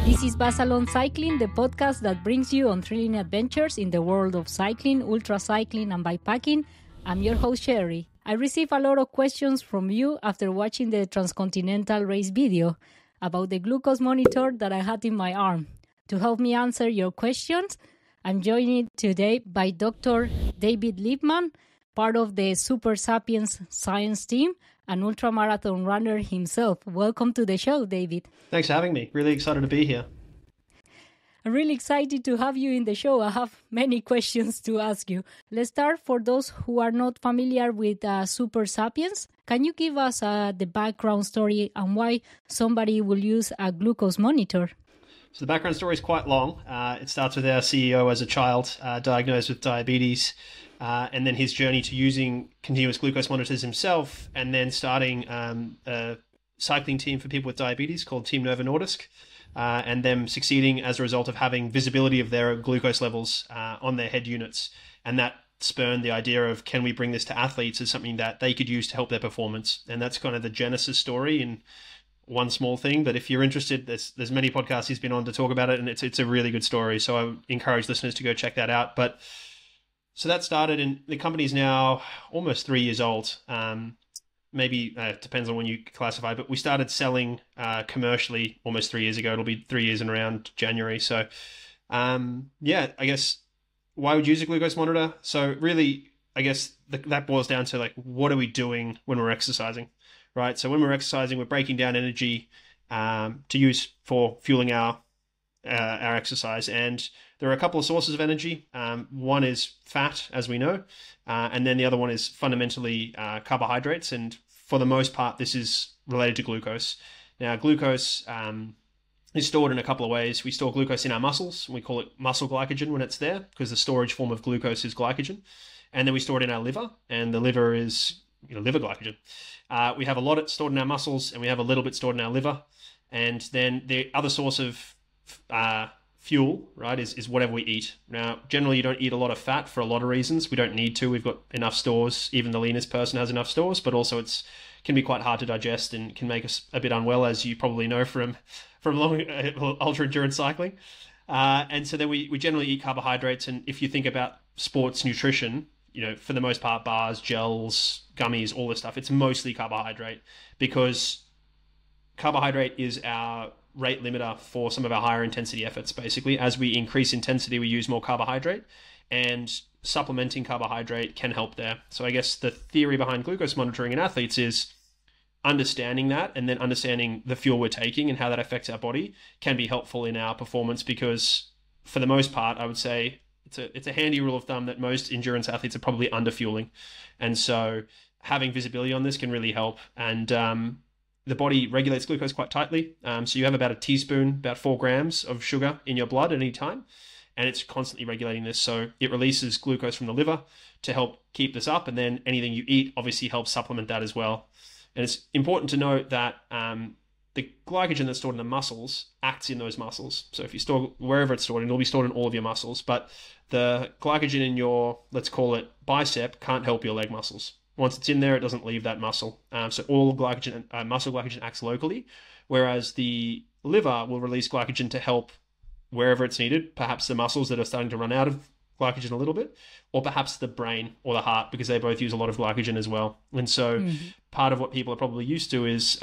This is Basalon Cycling, the podcast that brings you on thrilling adventures in the world of cycling, ultra cycling, and bikepacking. I'm your host, Sherry. I received a lot of questions from you after watching the Transcontinental race video about the glucose monitor that I had in my arm. To help me answer your questions, I'm joined today by Dr. David Lipman, part of the Supersapiens science team, an ultramarathon runner himself. Welcome to the show, David. Thanks for having me. Really excited to be here. I'm really excited to have you in the show. I have many questions to ask you. Let's start for those who are not familiar with Supersapiens. Can you give us the background story and why somebody will use a glucose monitor? So the background story is quite long. It starts with our CEO as a child diagnosed with diabetes, and then his journey to using continuous glucose monitors himself, and then starting a cycling team for people with diabetes called Team Novo Nordisk, and them succeeding as a result of having visibility of their glucose levels on their head units. And that spurned the idea of, can we bring this to athletes as something that they could use to help their performance? And that's kind of the genesis story in one small thing. But if you're interested, there's many podcasts he's been on to talk about it, and it's a really good story. So I would encourage listeners to go check that out. But so that started, and the company's now almost 3 years old. Maybe it depends on when you classify, but we started selling commercially almost 3 years ago. It'll be 3 years in around January. So I guess why would you use a glucose monitor? So really, I guess that boils down to, like, what are we doing when we're exercising, right? So when we're exercising, we're breaking down energy to use for fueling our exercise. And there are a couple of sources of energy. One is fat, as we know, and then the other one is fundamentally carbohydrates. And for the most part, this is related to glucose. Now, glucose is stored in a couple of ways. We store glucose in our muscles. We call it muscle glycogen when it's there, because the storage form of glucose is glycogen. And then we store it in our liver, and the liver is liver glycogen. We have a lot stored in our muscles, and we have a little bit stored in our liver. And then the other source of fuel, right, is whatever we eat. Now, generally, you don't eat a lot of fat for a lot of reasons. We don't need to. We've got enough stores. Even the leanest person has enough stores, but also can be quite hard to digest and can make us a bit unwell, as you probably know from long ultra endurance cycling. And so then we generally eat carbohydrates. And if you think about sports nutrition, for the most part, bars, gels, gummies, all this stuff, it's mostly carbohydrate, because carbohydrate is our rate limiter for some of our higher intensity efforts. Basically, as we increase intensity, we use more carbohydrate, and supplementing carbohydrate can help there. So I guess the theory behind glucose monitoring in athletes is understanding that, and then understanding the fuel we're taking and how that affects our body can be helpful in our performance, because for the most part, I would say it's a handy rule of thumb that most endurance athletes are probably underfueling. And so having visibility on this can really help. And the body regulates glucose quite tightly. So you have about a teaspoon, about 4 grams of sugar in your blood at any time, and it's constantly regulating this. So it releases glucose from the liver to help keep this up, and then anything you eat obviously helps supplement that as well. And it's important to note that the glycogen that's stored in the muscles acts in those muscles. So if you store wherever it's stored, and it'll be stored in all of your muscles, but the glycogen in your, let's call it bicep, can't help your leg muscles. Once it's in there, it doesn't leave that muscle. So all glycogen, muscle glycogen acts locally, whereas the liver will release glycogen to help wherever it's needed, perhaps the muscles that are starting to run out of glycogen a little bit, or perhaps the brain or the heart, because they both use a lot of glycogen as well. And so part of what people are probably used to is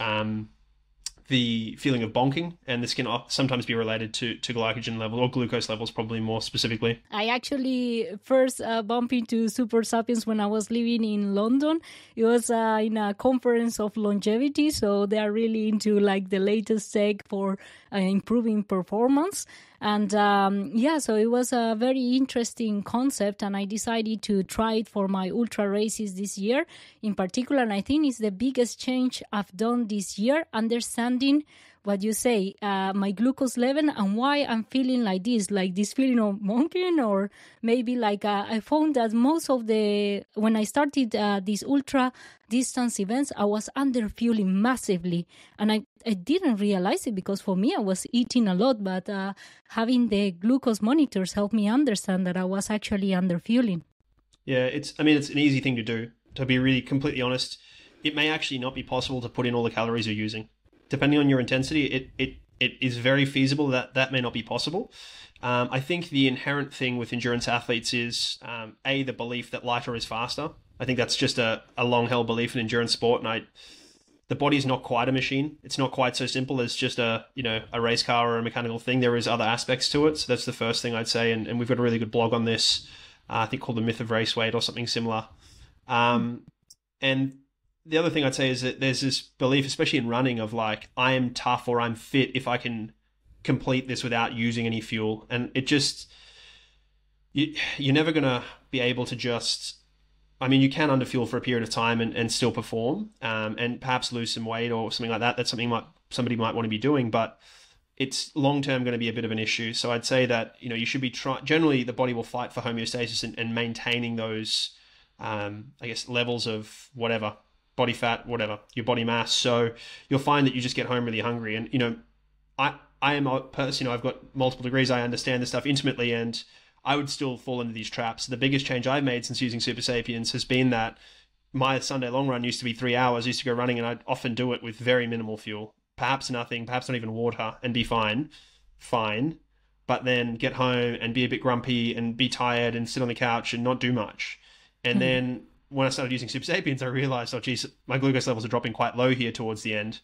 the feeling of bonking, and this can sometimes be related to glycogen level or glucose levels, probably more specifically. I actually first bumped into Supersapiens when I was living in London. It was in a conference of longevity, so they are really into like the latest tech for improving performance. And so it was a very interesting concept, and I decided to try it for my ultra races this year. In particular, and I think it's the biggest change I've done this year, understanding what you say, my glucose level and why I'm feeling like this feeling of bonking, or maybe like I found that when I started these ultra distance events, I was under fueling massively, and I didn't realize it, because for me I was eating a lot, but having the glucose monitors helped me understand that I was actually under fueling. Yeah, it's an easy thing to do. To be really completely honest, it may actually not be possible to put in all the calories you're using. Depending on your intensity, it it is very feasible that that may not be possible. I think the inherent thing with endurance athletes is, the belief that lighter is faster. I think that's just a long-held belief in endurance sport, and the body's not quite a machine. It's not quite so simple as just a race car or a mechanical thing. There is other aspects to it. So that's the first thing I'd say. And we've got a really good blog on this, I think called The Myth of Race Weight or something similar. And the other thing I'd say is that there's this belief, especially in running, of like, I am tough or I'm fit if I can complete this without using any fuel. And it just, you're never going to be able to just, I mean, you can underfuel for a period of time and still perform, and perhaps lose some weight or something like that. That's something somebody might want to be doing, but it's long-term going to be a bit of an issue. So I'd say that, you should be generally the body will fight for homeostasis and maintaining those, levels of whatever, body fat, whatever, your body mass. So you'll find that you just get home really hungry. And, I am a person, I've got multiple degrees. I understand this stuff intimately, and I would still fall into these traps. The biggest change I've made since using Supersapiens has been that my Sunday long run used to be 3 hours. I used to go running, and I'd often do it with very minimal fuel, perhaps nothing, perhaps not even water, and be fine. But then get home and be a bit grumpy and be tired and sit on the couch and not do much. And then when I started using Supersapiens, I realized, oh geez, my glucose levels are dropping quite low here towards the end.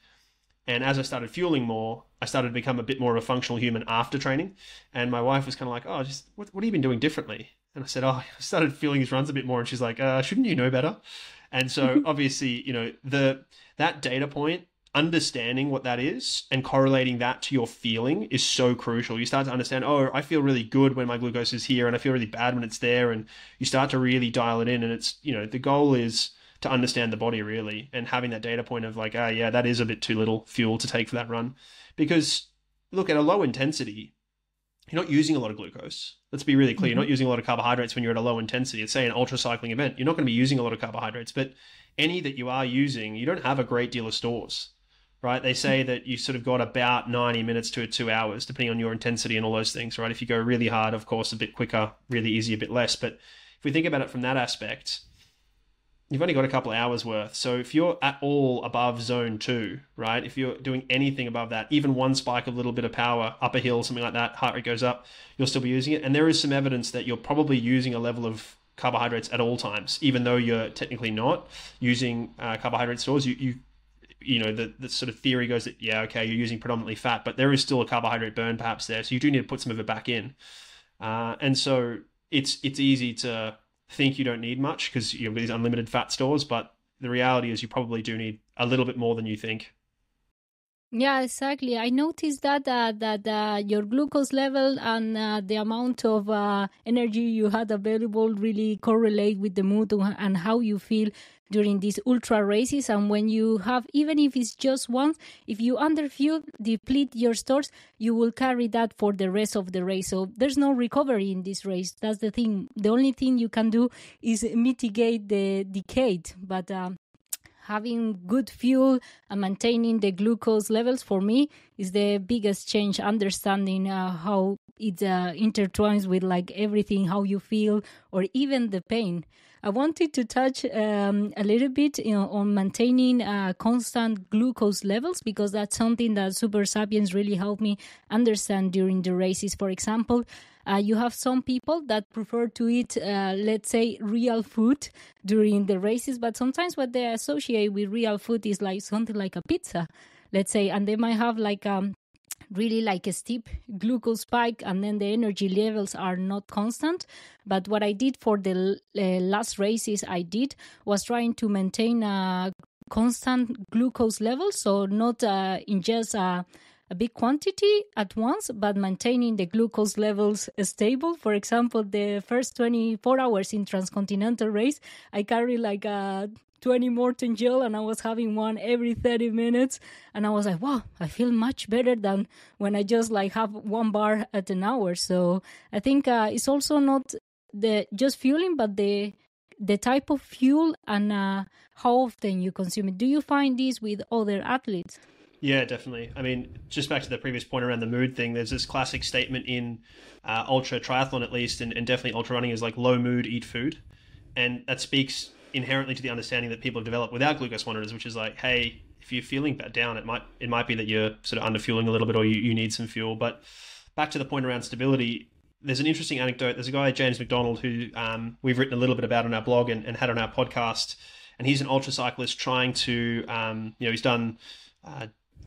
And as I started fueling more, I started to become a bit more of a functional human after training. And my wife was kind of like, oh, just what have you been doing differently? And I said, oh, I started feeling these runs a bit more. And she's like, shouldn't you know better? And so obviously, that data point, understanding what that is and correlating that to your feeling is so crucial. You start to understand, oh, I feel really good when my glucose is here and I feel really bad when it's there. And you start to really dial it in. And it's, the goal is to understand the body really, and having that data point of like, that is a bit too little fuel to take for that run. Because look, at a low intensity, you're not using a lot of glucose. Let's be really clear. You're not using a lot of carbohydrates when you're at a low intensity. It's, say, an ultra cycling event. You're not going to be using a lot of carbohydrates, but any that you are using, you don't have a great deal of stores, right? They say that you sort of got about 90 minutes to 2 hours, depending on your intensity and all those things, right? If you go really hard, of course, a bit quicker, really easy, a bit less. But if we think about it from that aspect, you've only got a couple of hours worth. So if you're at all above zone 2, right? If you're doing anything above that, even one spike of a little bit of power, up a hill, something like that, heart rate goes up, you'll still be using it. And there is some evidence that you're probably using a level of carbohydrates at all times, even though you're technically not using carbohydrate stores. The sort of theory goes that, you're using predominantly fat, but there is still a carbohydrate burn perhaps there. So you do need to put some of it back in. And so it's easy to think you don't need much because you've got these unlimited fat stores, but the reality is you probably do need a little bit more than you think. Yeah, exactly. I noticed that your glucose level and the amount of energy you had available really correlate with the mood and how you feel during these ultra races. And when you have, even if it's just once, if you underfuel, deplete your stores, you will carry that for the rest of the race. So there's no recovery in this race. That's the thing. The only thing you can do is mitigate the decay. But having good fuel and maintaining the glucose levels, for me, is the biggest change, understanding how it intertwines with like everything, how you feel, or even the pain. I wanted to touch a little bit on maintaining constant glucose levels, because that's something that Supersapiens really helped me understand during the races. For example, you have some people that prefer to eat, let's say, real food during the races, but sometimes what they associate with real food is like something like a pizza, let's say, and they might have like really like a steep glucose spike, and then the energy levels are not constant. But what I did for the last races was trying to maintain a constant glucose level, so not ingest a big quantity at once, but maintaining the glucose levels stable. For example, the first 24 hours in transcontinental race, I carry like a 20 Morton gel, and I was having one every 30 minutes. And I was like, wow, I feel much better than when I just like have one bar at an hour. So I think it's also not the just fueling, but the type of fuel and how often you consume it. Do you find this with other athletes? Yeah, definitely. I mean, just back to the previous point around the mood thing, there's this classic statement in ultra triathlon, at least, and definitely ultra running, is like low mood, eat food. And that speaks inherently to the understanding that people have developed without glucose monitors, which is like, hey, if you're feeling down, it might be that you're sort of under fueling a little bit, or you need some fuel. But back to the point around stability, there's an interesting anecdote. There's a guy, James McDonald, who we've written a little bit about on our blog and had on our podcast. And he's an ultra cyclist trying to, he's done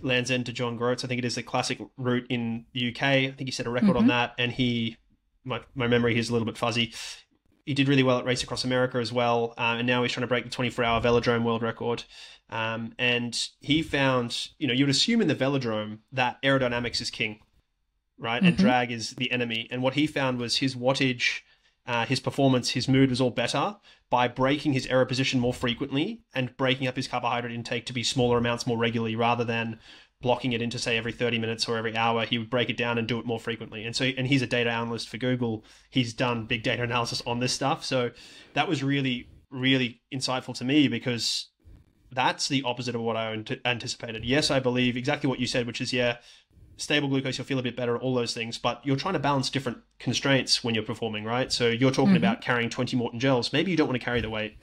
Land's End to John Groats. I think it is the classic route in the UK. I think he set a record on that. And my memory here is a little bit fuzzy. He did really well at Race Across America as well. And now he's trying to break the 24-hour velodrome world record. And he found, you would assume in the velodrome that aerodynamics is king, right? And drag is the enemy. And what he found was his wattage, his performance, his mood was all better by breaking his aero position more frequently and breaking up his carbohydrate intake to be smaller amounts more regularly, rather than blocking it into, say, every 30 minutes or every hour. He would break it down and do it more frequently. And he's a data analyst for Google. He's done big data analysis on this stuff. So that was really, really insightful to me, because that's the opposite of what I anticipated. Yes, I believe exactly what you said, which is, stable glucose, you'll feel a bit better, all those things, but you're trying to balance different constraints when you're performing, right? So you're talking about carrying 20 Morton gels. Maybe you don't want to carry the weight,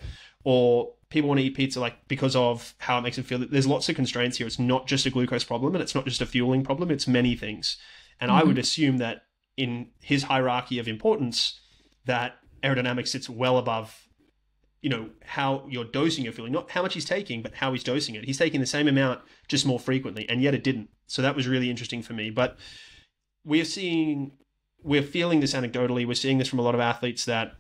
or people want to eat pizza because of how it makes them feel. There's lots of constraints here. It's not just a glucose problem, and it's not just a fueling problem. It's many things. And I would assume that in his hierarchy of importance, that aerodynamics sits well above how you're dosing your fueling, not how much he's taking, but how he's dosing it. He's taking the same amount, just more frequently, and yet it didn't. So that was really interesting for me. But we're feeling this anecdotally. We're seeing this from a lot of athletes, that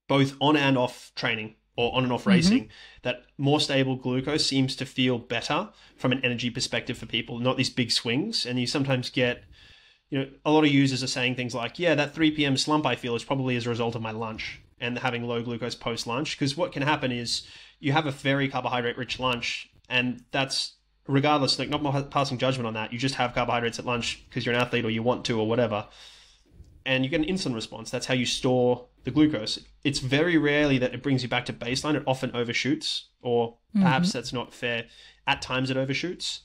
both on and off training, or on and off racing, that more stable glucose seems to feel better from an energy perspective for people, not these big swings. And you sometimes get, a lot of users are saying things like, that 3 p.m. slump I feel is probably as a result of my lunch and having low glucose post-lunch. Because what can happen is you have a very carbohydrate-rich lunch, and that's, regardless, not passing judgment on that, you just have carbohydrates at lunch because you're an athlete or you want to or whatever, and you get an insulin response. That's how you store the glucose. It's very rarely that it brings you back to baseline. It often overshoots, or perhaps that's not fair. At times it overshoots,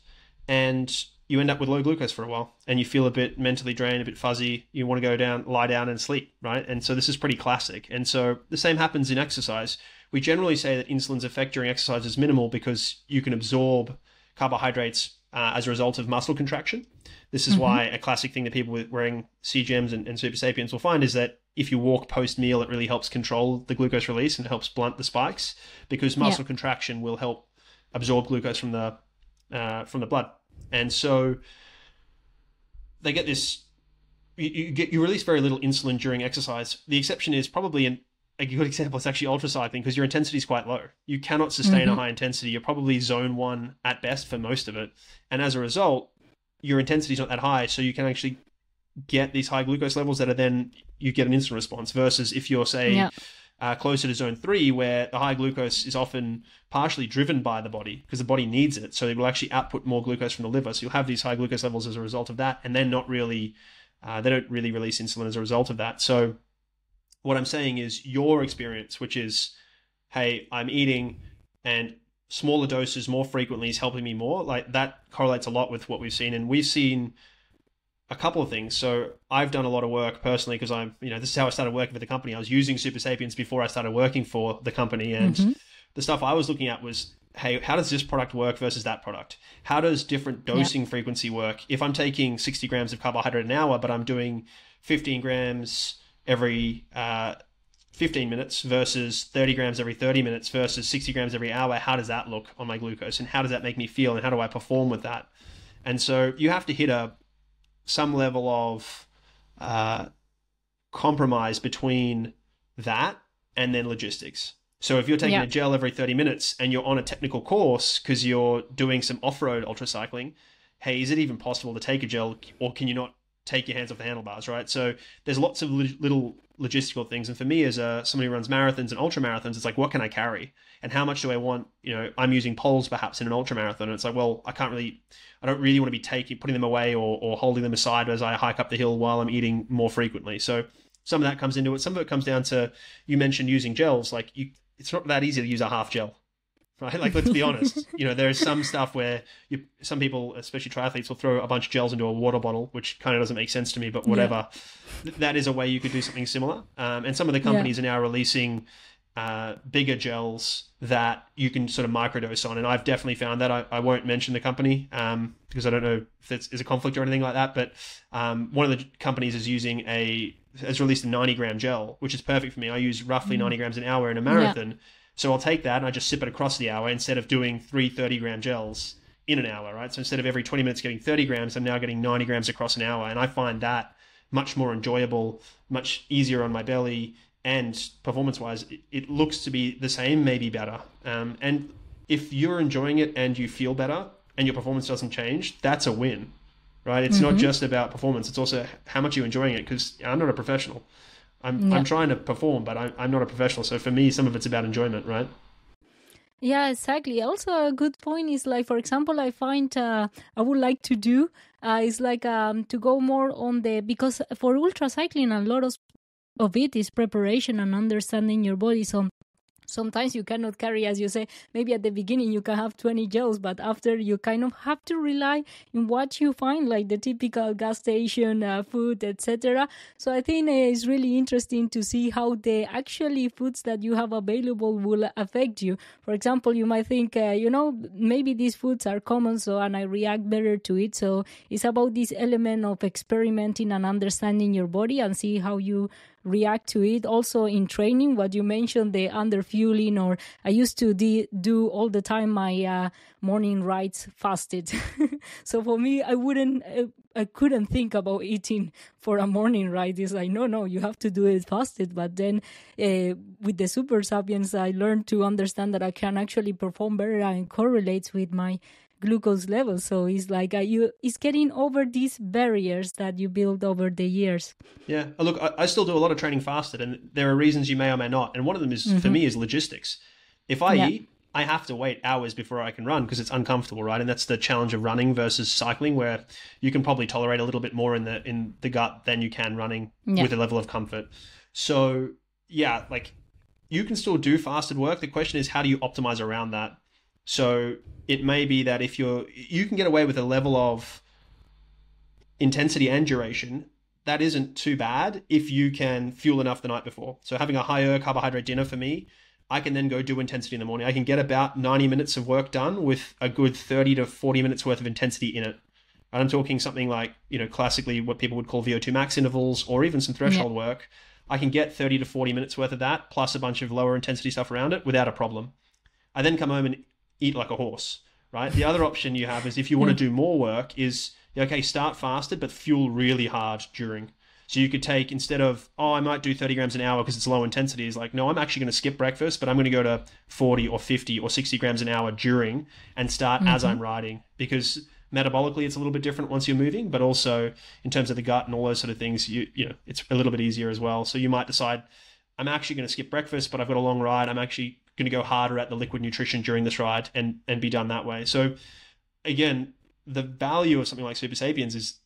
and you end up with low glucose for a while, and you feel a bit mentally drained, a bit fuzzy. You want to go down, lie down and sleep, right? And so this is pretty classic. And so the same happens in exercise. We generally say that insulin's effect during exercise is minimal because you can absorb carbohydrates as a result of muscle contraction. This is why a classic thing that people wearing CGMs and Supersapiens will find is that if you walk post-meal, it really helps control the glucose release and it helps blunt the spikes, because muscle contraction will help absorb glucose from the blood. And so they get this, you release very little insulin during exercise. The exception is probably a good example is actually ultra cycling, because your intensity is quite low. You cannot sustain a high intensity. You're probably zone 1 at best for most of it. And as a result, your intensity is not that high. So you can actually get these high glucose levels that are then, you get an insulin response, versus if you're, say, closer to zone 3, where the high glucose is often partially driven by the body because the body needs it. So it will actually output more glucose from the liver. So you'll have these high glucose levels as a result of that. And they're not really, they don't really release insulin as a result of that. So what I'm saying is your experience, which is, hey, I'm eating and smaller doses more frequently is helping me more. Like, that correlates a lot with what we've seen. And we've seen a couple of things. So I've done a lot of work personally, because I'm, this is how I started working for the company. I was using Supersapiens before I started working for the company. And the stuff I was looking at was, hey, how does this product work versus that product? How does different dosing frequency work? If I'm taking 60 grams of carbohydrate an hour, but I'm doing 15 grams every 15 minutes versus 30 grams every 30 minutes versus 60 grams every hour, how does that look on my glucose? And how does that make me feel? And how do I perform with that? And so you have to hit some level of compromise between that and then logistics. So if you're taking a gel every 30 minutes and you're on a technical course because you're doing some off-road ultra cycling, hey, is it even possible to take a gel, or can you not take your hands off the handlebars, right? So there's lots of little logistical things. And for me, as somebody who runs marathons and ultra marathons, it's like, what can I carry? And how much do I want? I'm using poles perhaps in an ultra marathon. And it's like, well, I don't really want to be putting them away or holding them aside as I hike up the hill while I'm eating more frequently. So some of that comes into it. Some of it comes down to, you mentioned using gels. Like, it's not that easy to use a half gel, right? Like, let's be honest. There is some stuff where some people, especially triathletes, will throw a bunch of gels into a water bottle, which kind of doesn't make sense to me, but whatever. That is a way you could do something similar. And some of the companies are now releasing bigger gels that you can sort of microdose on. And I've definitely found that. I won't mention the company because I don't know if it's a conflict or anything like that. But one of the companies has released a 90-gram gel, which is perfect for me. I use roughly 90 grams an hour in a marathon. Yeah. So I'll take that and I just sip it across the hour instead of doing 3 30-gram gels in an hour, right? So instead of every 20 minutes getting 30 grams, I'm now getting 90 grams across an hour. And I find that much more enjoyable, much easier on my belly. And performance-wise, it looks to be the same, maybe better. And if you're enjoying it and you feel better and your performance doesn't change, that's a win, right? It's not just about performance. It's also how much you're enjoying it, because I'm not a professional. I'm trying to perform, but I'm not a professional. So for me, some of it's about enjoyment, right? Yeah, exactly. Also, a good point is like, for example, I find I would like to do is like to go more on because for ultra cycling, a lot of it is preparation and understanding your body. So sometimes you cannot carry, as you say, maybe at the beginning you can have 20 gels, but after you kind of have to rely in what you find, like the typical gas station food, etc. So I think it's really interesting to see how the actually foods that you have available will affect you. For example, you might think, maybe these foods are common, and I react better to it. So it's about this element of experimenting and understanding your body and see how you react to it. Also in training, what you mentioned, the under fueling, or I used to do all the time my morning rides fasted. So for me, I couldn't think about eating for a morning ride. It's like, no, you have to do it fasted. But then with the Supersapiens, I learned to understand that I can actually perform better and it correlates with my glucose levels. So it's like it's getting over these barriers that you build over the years. Yeah, look, I still do a lot of training fasted, and there are reasons you may or may not. And one of them is for me is logistics. If I eat, I have to wait hours before I can run because it's uncomfortable, right? And that's the challenge of running versus cycling, where you can probably tolerate a little bit more in the gut than you can running with a level of comfort. So yeah, like you can still do fasted work. The question is, how do you optimize around that? So it may be that if you can get away with a level of intensity and duration that isn't too bad if you can fuel enough the night before. So having a higher carbohydrate dinner for me, I can then go do intensity in the morning. I can get about 90 minutes of work done with a good 30 to 40 minutes worth of intensity in it. And I'm talking something like, classically what people would call VO2 max intervals or even some threshold work. I can get 30 to 40 minutes worth of that plus a bunch of lower intensity stuff around it without a problem. I then come home and eat like a horse, right? The other option you have is if you want to do more work is, okay, start fasted, but fuel really hard during. So you could take, instead of, I might do 30 grams an hour because it's low intensity, is like, no, I'm actually going to skip breakfast, but I'm going to go to 40 or 50 or 60 grams an hour during and start as I'm riding, because metabolically it's a little bit different once you're moving, but also in terms of the gut and all those sort of things, it's a little bit easier as well. So you might decide, I'm actually going to skip breakfast, but I've got a long ride. I'm actually going to go harder at the liquid nutrition during this ride and be done that way. So again, the value of something like Supersapiens is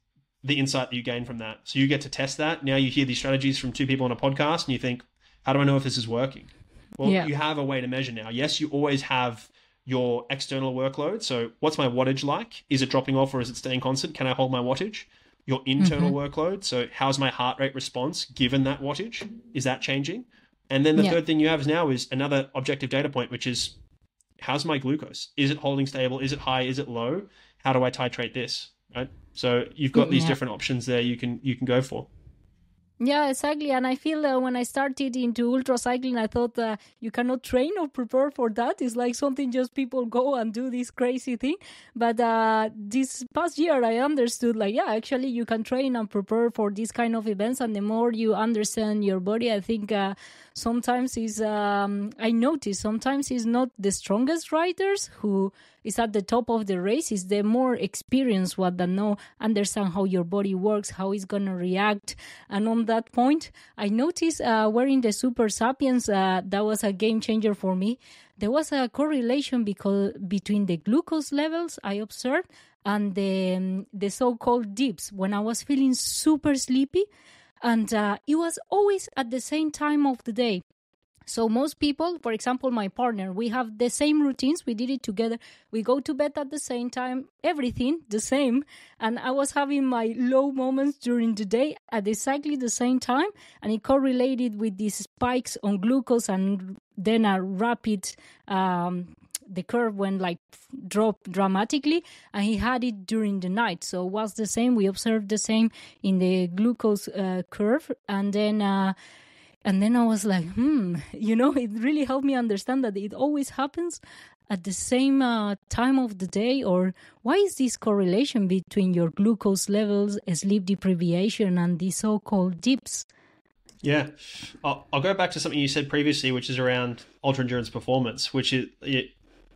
the insight that you gain from that. So you get to test that. Now you hear these strategies from two people on a podcast and you think, how do I know if this is working? Well, you have a way to measure now. Yes, you always have your external workload. So what's my wattage like? Is it dropping off or is it staying constant? Can I hold my wattage? Your internal workload. So how's my heart rate response given that wattage? Is that changing? And then the third thing you have now is another objective data point, which is how's my glucose? Is it holding stable? Is it high? Is it low? How do I titrate this? Right? So you've got these different options there you can go for. Yeah, exactly. And I feel that when I started into ultra cycling, I thought you cannot train or prepare for that. It's like something just people go and do this crazy thing. But this past year, I understood actually you can train and prepare for these kind of events. And the more you understand your body, I think sometimes I notice sometimes it's not the strongest riders who is at the top of the race. Is the more experienced one that understand how your body works, how it's going to react. And on that point, I noticed wearing the Supersapiens, that was a game changer for me. There was a correlation between the glucose levels I observed and the so-called dips when I was feeling super sleepy. And it was always at the same time of the day. So most people, for example, my partner, we have the same routines. We did it together. We go to bed at the same time, everything the same. And I was having my low moments during the day at exactly the same time. And it correlated with these spikes on glucose and then a rapid, the curve went like dropped dramatically, and he had it during the night. So it was the same. We observed the same in the glucose curve. And then I was like, it really helped me understand that it always happens at the same time of the day. Or why is this correlation between your glucose levels, sleep deprivation, and the so-called dips? Yeah. I'll go back to something you said previously, which is around ultra-endurance performance, which is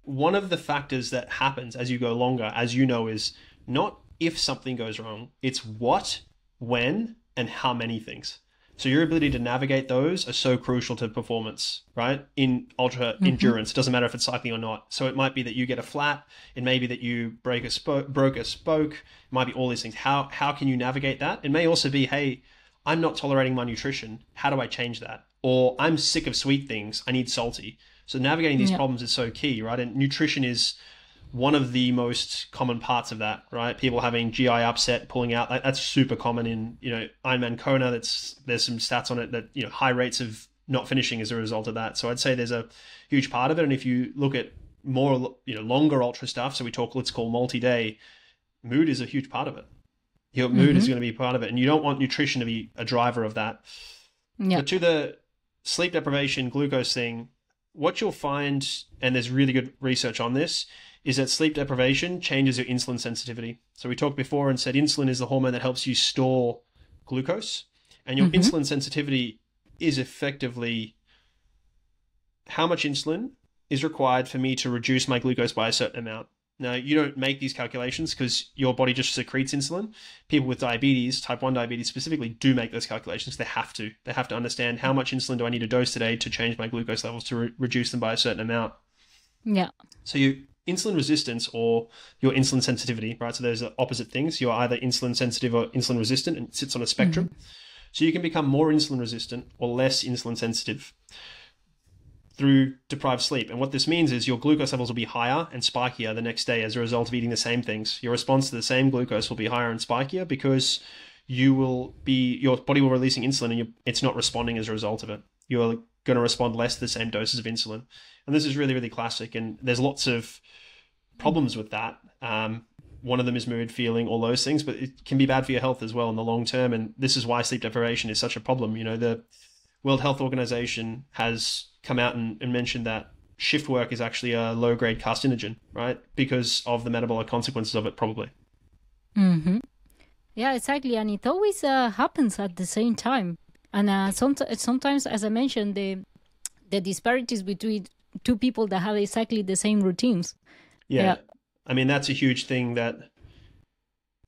one of the factors that happens as you go longer, as you know, is not if something goes wrong. It's what, when, and how many things. So your ability to navigate those are so crucial to performance, right? In ultra endurance, it doesn't matter if it's cycling or not. So it might be that you get a flat. It may be that you broke a spoke. It might be all these things. How can you navigate that? It may also be, hey, I'm not tolerating my nutrition. How do I change that? Or I'm sick of sweet things. I need salty. So navigating these problems is so key, right? And nutrition is one of the most common parts of that, right? People having GI upset, pulling out, that's super common in, Ironman Kona. There's some stats on it that, high rates of not finishing as a result of that. So I'd say there's a huge part of it. And if you look at more, longer ultra stuff, so let's call multi-day, mood is a huge part of it. Your mood is going to be part of it. And you don't want nutrition to be a driver of that. Yeah. But to the sleep deprivation glucose thing, what you'll find, and there's really good research on this, is that sleep deprivation changes your insulin sensitivity. So we talked before and said insulin is the hormone that helps you store glucose. And your insulin sensitivity is effectively how much insulin is required for me to reduce my glucose by a certain amount. Now, you don't make these calculations because your body just secretes insulin. People with diabetes, type 1 diabetes specifically, do make those calculations. They have to. They have to understand how much insulin do I need to dose today to change my glucose levels to reduce them by a certain amount. Yeah. So you insulin resistance or your insulin sensitivity, right? So there's opposite things. You're either insulin sensitive or insulin resistant, and it sits on a spectrum. So you can become more insulin resistant or less insulin sensitive through deprived sleep. And what this means is your glucose levels will be higher and spikier the next day as a result of eating the same things. Your response to the same glucose will be higher and spikier because your body will be releasing insulin and it's not responding as a result of it. You're going to respond less to the same doses of insulin. And this is really, really classic. And there's lots of problems with that. One of them is mood, feeling, all those things, but it can be bad for your health as well in the long term. And this is why sleep deprivation is such a problem. The World Health Organization has come out and mentioned that shift work is actually a low-grade carcinogen, right? Because of the metabolic consequences of it, probably. Yeah, exactly. And it always happens at the same time. And sometimes, as I mentioned, the disparities between two people that have exactly the same routines. Yeah. I mean, that's a huge thing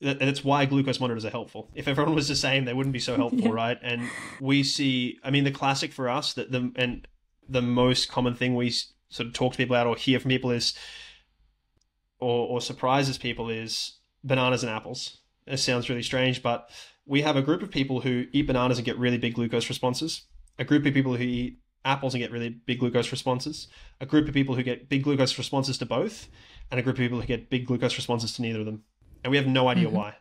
that's why glucose monitors are helpful. If everyone was the same, they wouldn't be so helpful, right? And we see, the classic for us, the most common thing we sort of talk to people about or hear from people is, or surprises people is bananas and apples. It sounds really strange, but we have a group of people who eat bananas and get really big glucose responses, a group of people who eat apples and get really big glucose responses, a group of people who get big glucose responses to both, and a group of people who get big glucose responses to neither of them. And we have no idea why.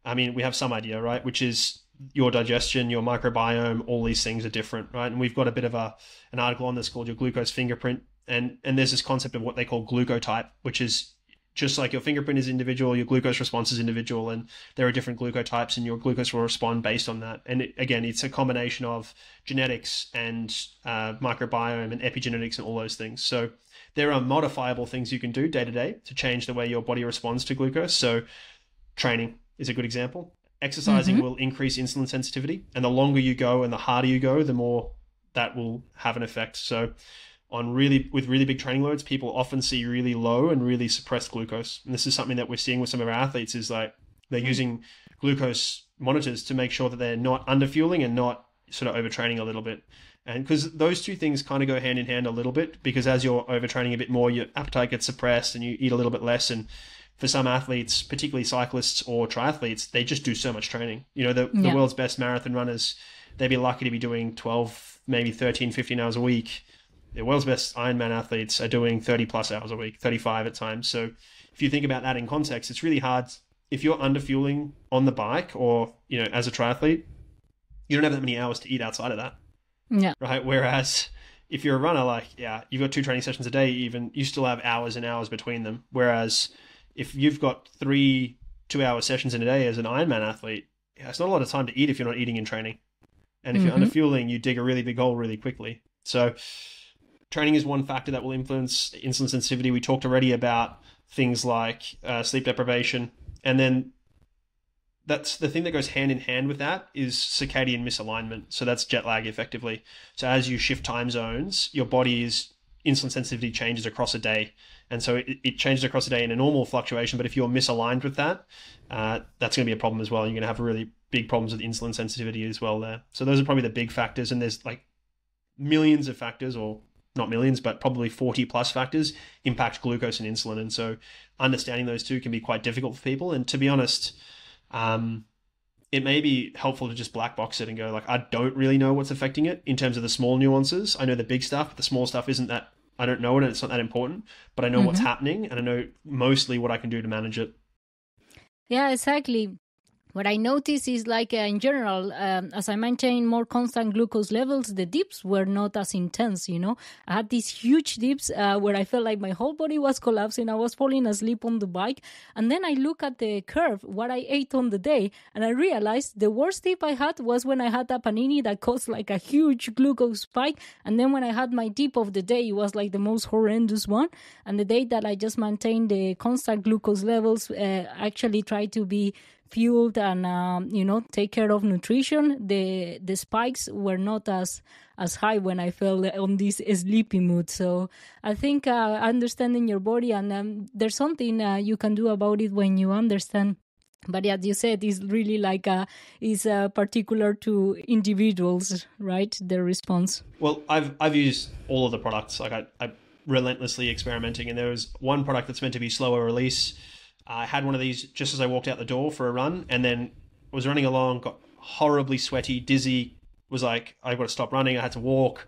We have some idea, right? Which is your digestion, your microbiome, all these things are different, right? And we've got a bit of an article on this called your glucose fingerprint. And there's this concept of what they call glucotype, which is just like your fingerprint is individual, your glucose response is individual, and there are different glucotypes and your glucose will respond based on that. And it's a combination of genetics and microbiome and epigenetics and all those things. So there are modifiable things you can do day to day to change the way your body responds to glucose. So training is a good example. Exercising will increase insulin sensitivity, and the longer you go and the harder you go, the more that will have an effect. So with really big training loads, people often see really low and really suppressed glucose. And this is something that we're seeing with some of our athletes is like they're using glucose monitors to make sure that they're not underfueling and not sort of overtraining a little bit. And because those two things kind of go hand in hand a little bit, because as you're overtraining a bit more, your appetite gets suppressed and you eat a little bit less. And for some athletes, particularly cyclists or triathletes, they just do so much training. The world's best marathon runners, they'd be lucky to be doing 12, maybe 13, 15 hours a week. The world's best Ironman athletes are doing 30 plus hours a week, 35 at times. So if you think about that in context, it's really hard. If you're under fueling on the bike or, as a triathlete, you don't have that many hours to eat outside of that. Yeah. Right. Whereas if you're a runner, you've got 2 training sessions a day, even you still have hours and hours between them. Whereas if you've got 3 2-hour sessions in a day as an Ironman athlete, it's not a lot of time to eat if you're not eating and training. And if you're under fueling, you dig a really big hole really quickly. So training is one factor that will influence insulin sensitivity. We talked already about things like sleep deprivation. And then that's the thing that goes hand in hand with that is circadian misalignment. So that's jet lag effectively. So as you shift time zones, your body's insulin sensitivity changes across a day. And so it changes across a day in a normal fluctuation. But if you're misaligned with that, that's going to be a problem as well. You're going to have really big problems with insulin sensitivity as well there. So those are probably the big factors. And there's millions of factors, or not millions, but probably 40 plus factors impact glucose and insulin. And so understanding those two can be quite difficult for people. And to be honest, it may be helpful to just black box it and go I don't really know what's affecting it in terms of the small nuances. I know the big stuff, but the small stuff isn't that, I don't know it and it's not that important, but I know what's happening and I know mostly what I can do to manage it. Yeah, exactly. What I noticed is in general, as I maintained more constant glucose levels, the dips were not as intense, I had these huge dips where I felt like my whole body was collapsing. I was falling asleep on the bike. And then I look at the curve, what I ate on the day, and I realized the worst dip I had was when I had a panini that caused a huge glucose spike. And then when I had my dip of the day, it was the most horrendous one. And the day that I just maintained the constant glucose levels, actually tried to be fueled and take care of nutrition, the spikes were not as high when I felt on this sleepy mood. So I think understanding your body, and there's something you can do about it when you understand. But as you said, it's really is particular to individuals, right? The response. Well, I've used all of the products. I relentlessly experimenting, and there was one product that's meant to be slower release. I had one of these just as I walked out the door for a run, and then was running along, got horribly sweaty, dizzy, was I've got to stop running. I had to walk,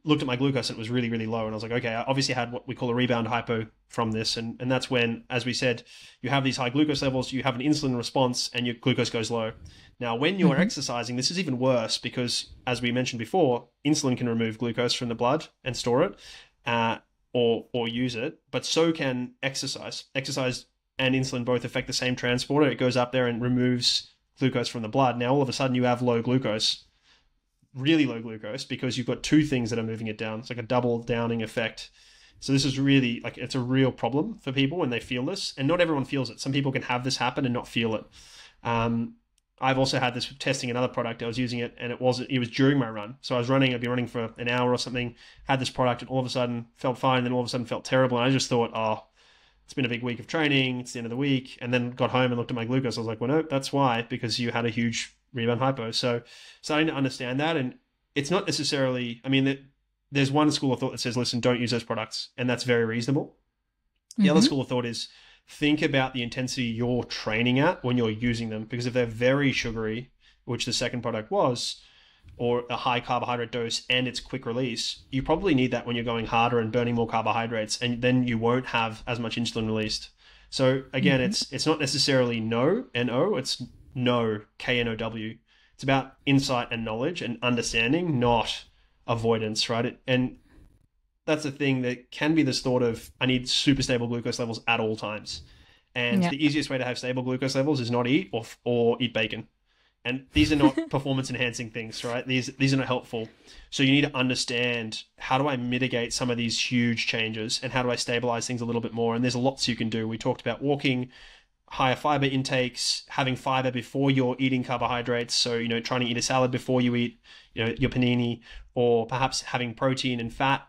looked at my glucose and it was really, really low. And I was okay, I obviously had what we call a rebound hypo from this. And that's when, as we said, you have these high glucose levels, you have an insulin response and your glucose goes low. Now, when you're exercising, this is even worse because, as we mentioned before, insulin can remove glucose from the blood and store it or use it, but so can exercise. Exercise and insulin both affect the same transporter. It goes up there and removes glucose from the blood. Now, all of a sudden, you have low glucose, really low glucose, because you've got 2 things that are moving it down. It's like a double downing effect. So this is really it's a real problem for people when they feel this. And not everyone feels it. Some people can have this happen and not feel it. I've also had this testing another product. I was using it and it was during my run. So I was running, I'd be running for an hour or something, had this product and all of a sudden felt fine. Then all of a sudden felt terrible. And I just thought, it's been a big week of training. It's the end of the week. And then got home and looked at my glucose. I was like, well, no, that's why, because you had a huge rebound hypo. So starting to understand that. And it's not necessarily, there's one school of thought that says, listen, don't use those products. And that's very reasonable. The other school of thought is think about the intensity you're training at when you're using them. Because if they're very sugary, which the second product was, or a high carbohydrate dose and it's quick release, you probably need that when you're going harder and burning more carbohydrates, and then you won't have as much insulin released. So again, it's not necessarily no, N-O, it's no, K-N-O-W. It's about insight and knowledge and understanding, not avoidance, right? And that's the thing that can be this thought of, I need super stable glucose levels at all times. And the easiest way to have stable glucose levels is not eat or eat bacon. And these are not performance enhancing things, right? These are not helpful. So you need to understand, how do I mitigate some of these huge changes and how do I stabilize things a little bit more? And there's lots you can do. We talked about walking, higher fiber intakes, having fiber before you're eating carbohydrates. So, trying to eat a salad before you eat, your panini, or perhaps having protein and fat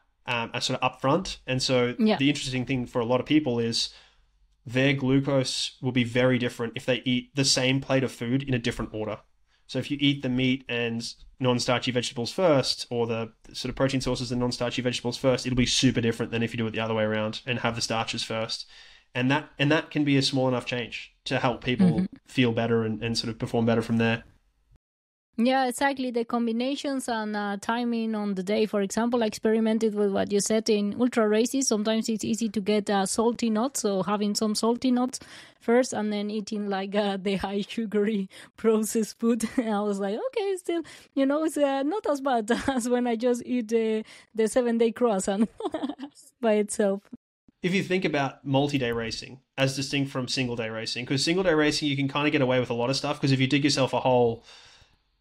sort of upfront. And so the interesting thing for a lot of people is their glucose will be very different if they eat the same plate of food in a different order. So if you eat the meat and non-starchy vegetables first, or the sort of protein sources and non-starchy vegetables first, it'll be super different than if you do it the other way around and have the starches first. And that can be a small enough change to help people feel better and sort of perform better from there. Yeah, exactly. The combinations and timing on the day. For example, I experimented with what you said in ultra races. Sometimes it's easy to get salty nuts, so having some salty nuts first and then eating like the high sugary processed food. I was like, okay, still, it's not as bad as when I just eat the 7-day croissant by itself. If you think about multi-day racing as distinct from single-day racing, because single-day racing, you can kind of get away with a lot of stuff, because if you dig yourself a hole,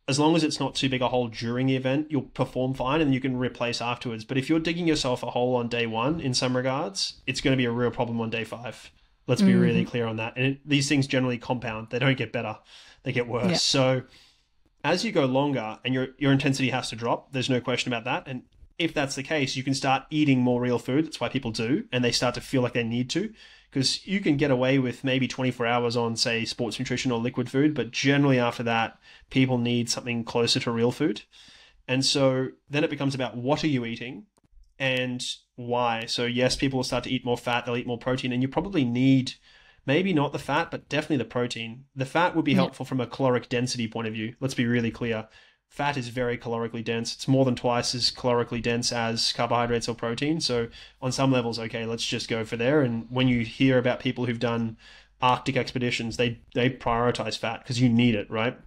as long as it's not too big a hole during the event, you'll perform fine and you can replace afterwards. But if you're digging yourself a hole on day one, in some regards, it's going to be a real problem on day 5. Let's be really clear on that. And these things generally compound. They don't get better. They get worse. Yeah. So as you go longer and your intensity has to drop, there's no question about that. And if that's the case, you can start eating more real food. That's why people do. And they start to feel like they need to. Because you can get away with maybe 24 hours on, say, sports nutrition or liquid food, but generally after that, people need something closer to real food. And so then it becomes about what are you eating and why. So yes, people will start to eat more fat, they'll eat more protein, and you probably need maybe not the fat, but definitely the protein. The fat would be helpful from a caloric density point of view. Let's be really clear. Fat is very calorically dense. It's more than twice as calorically dense as carbohydrates or protein. So on some levels, okay, let's just go for there. And when you hear about people who've done Arctic expeditions, they prioritize fat because you need it, right?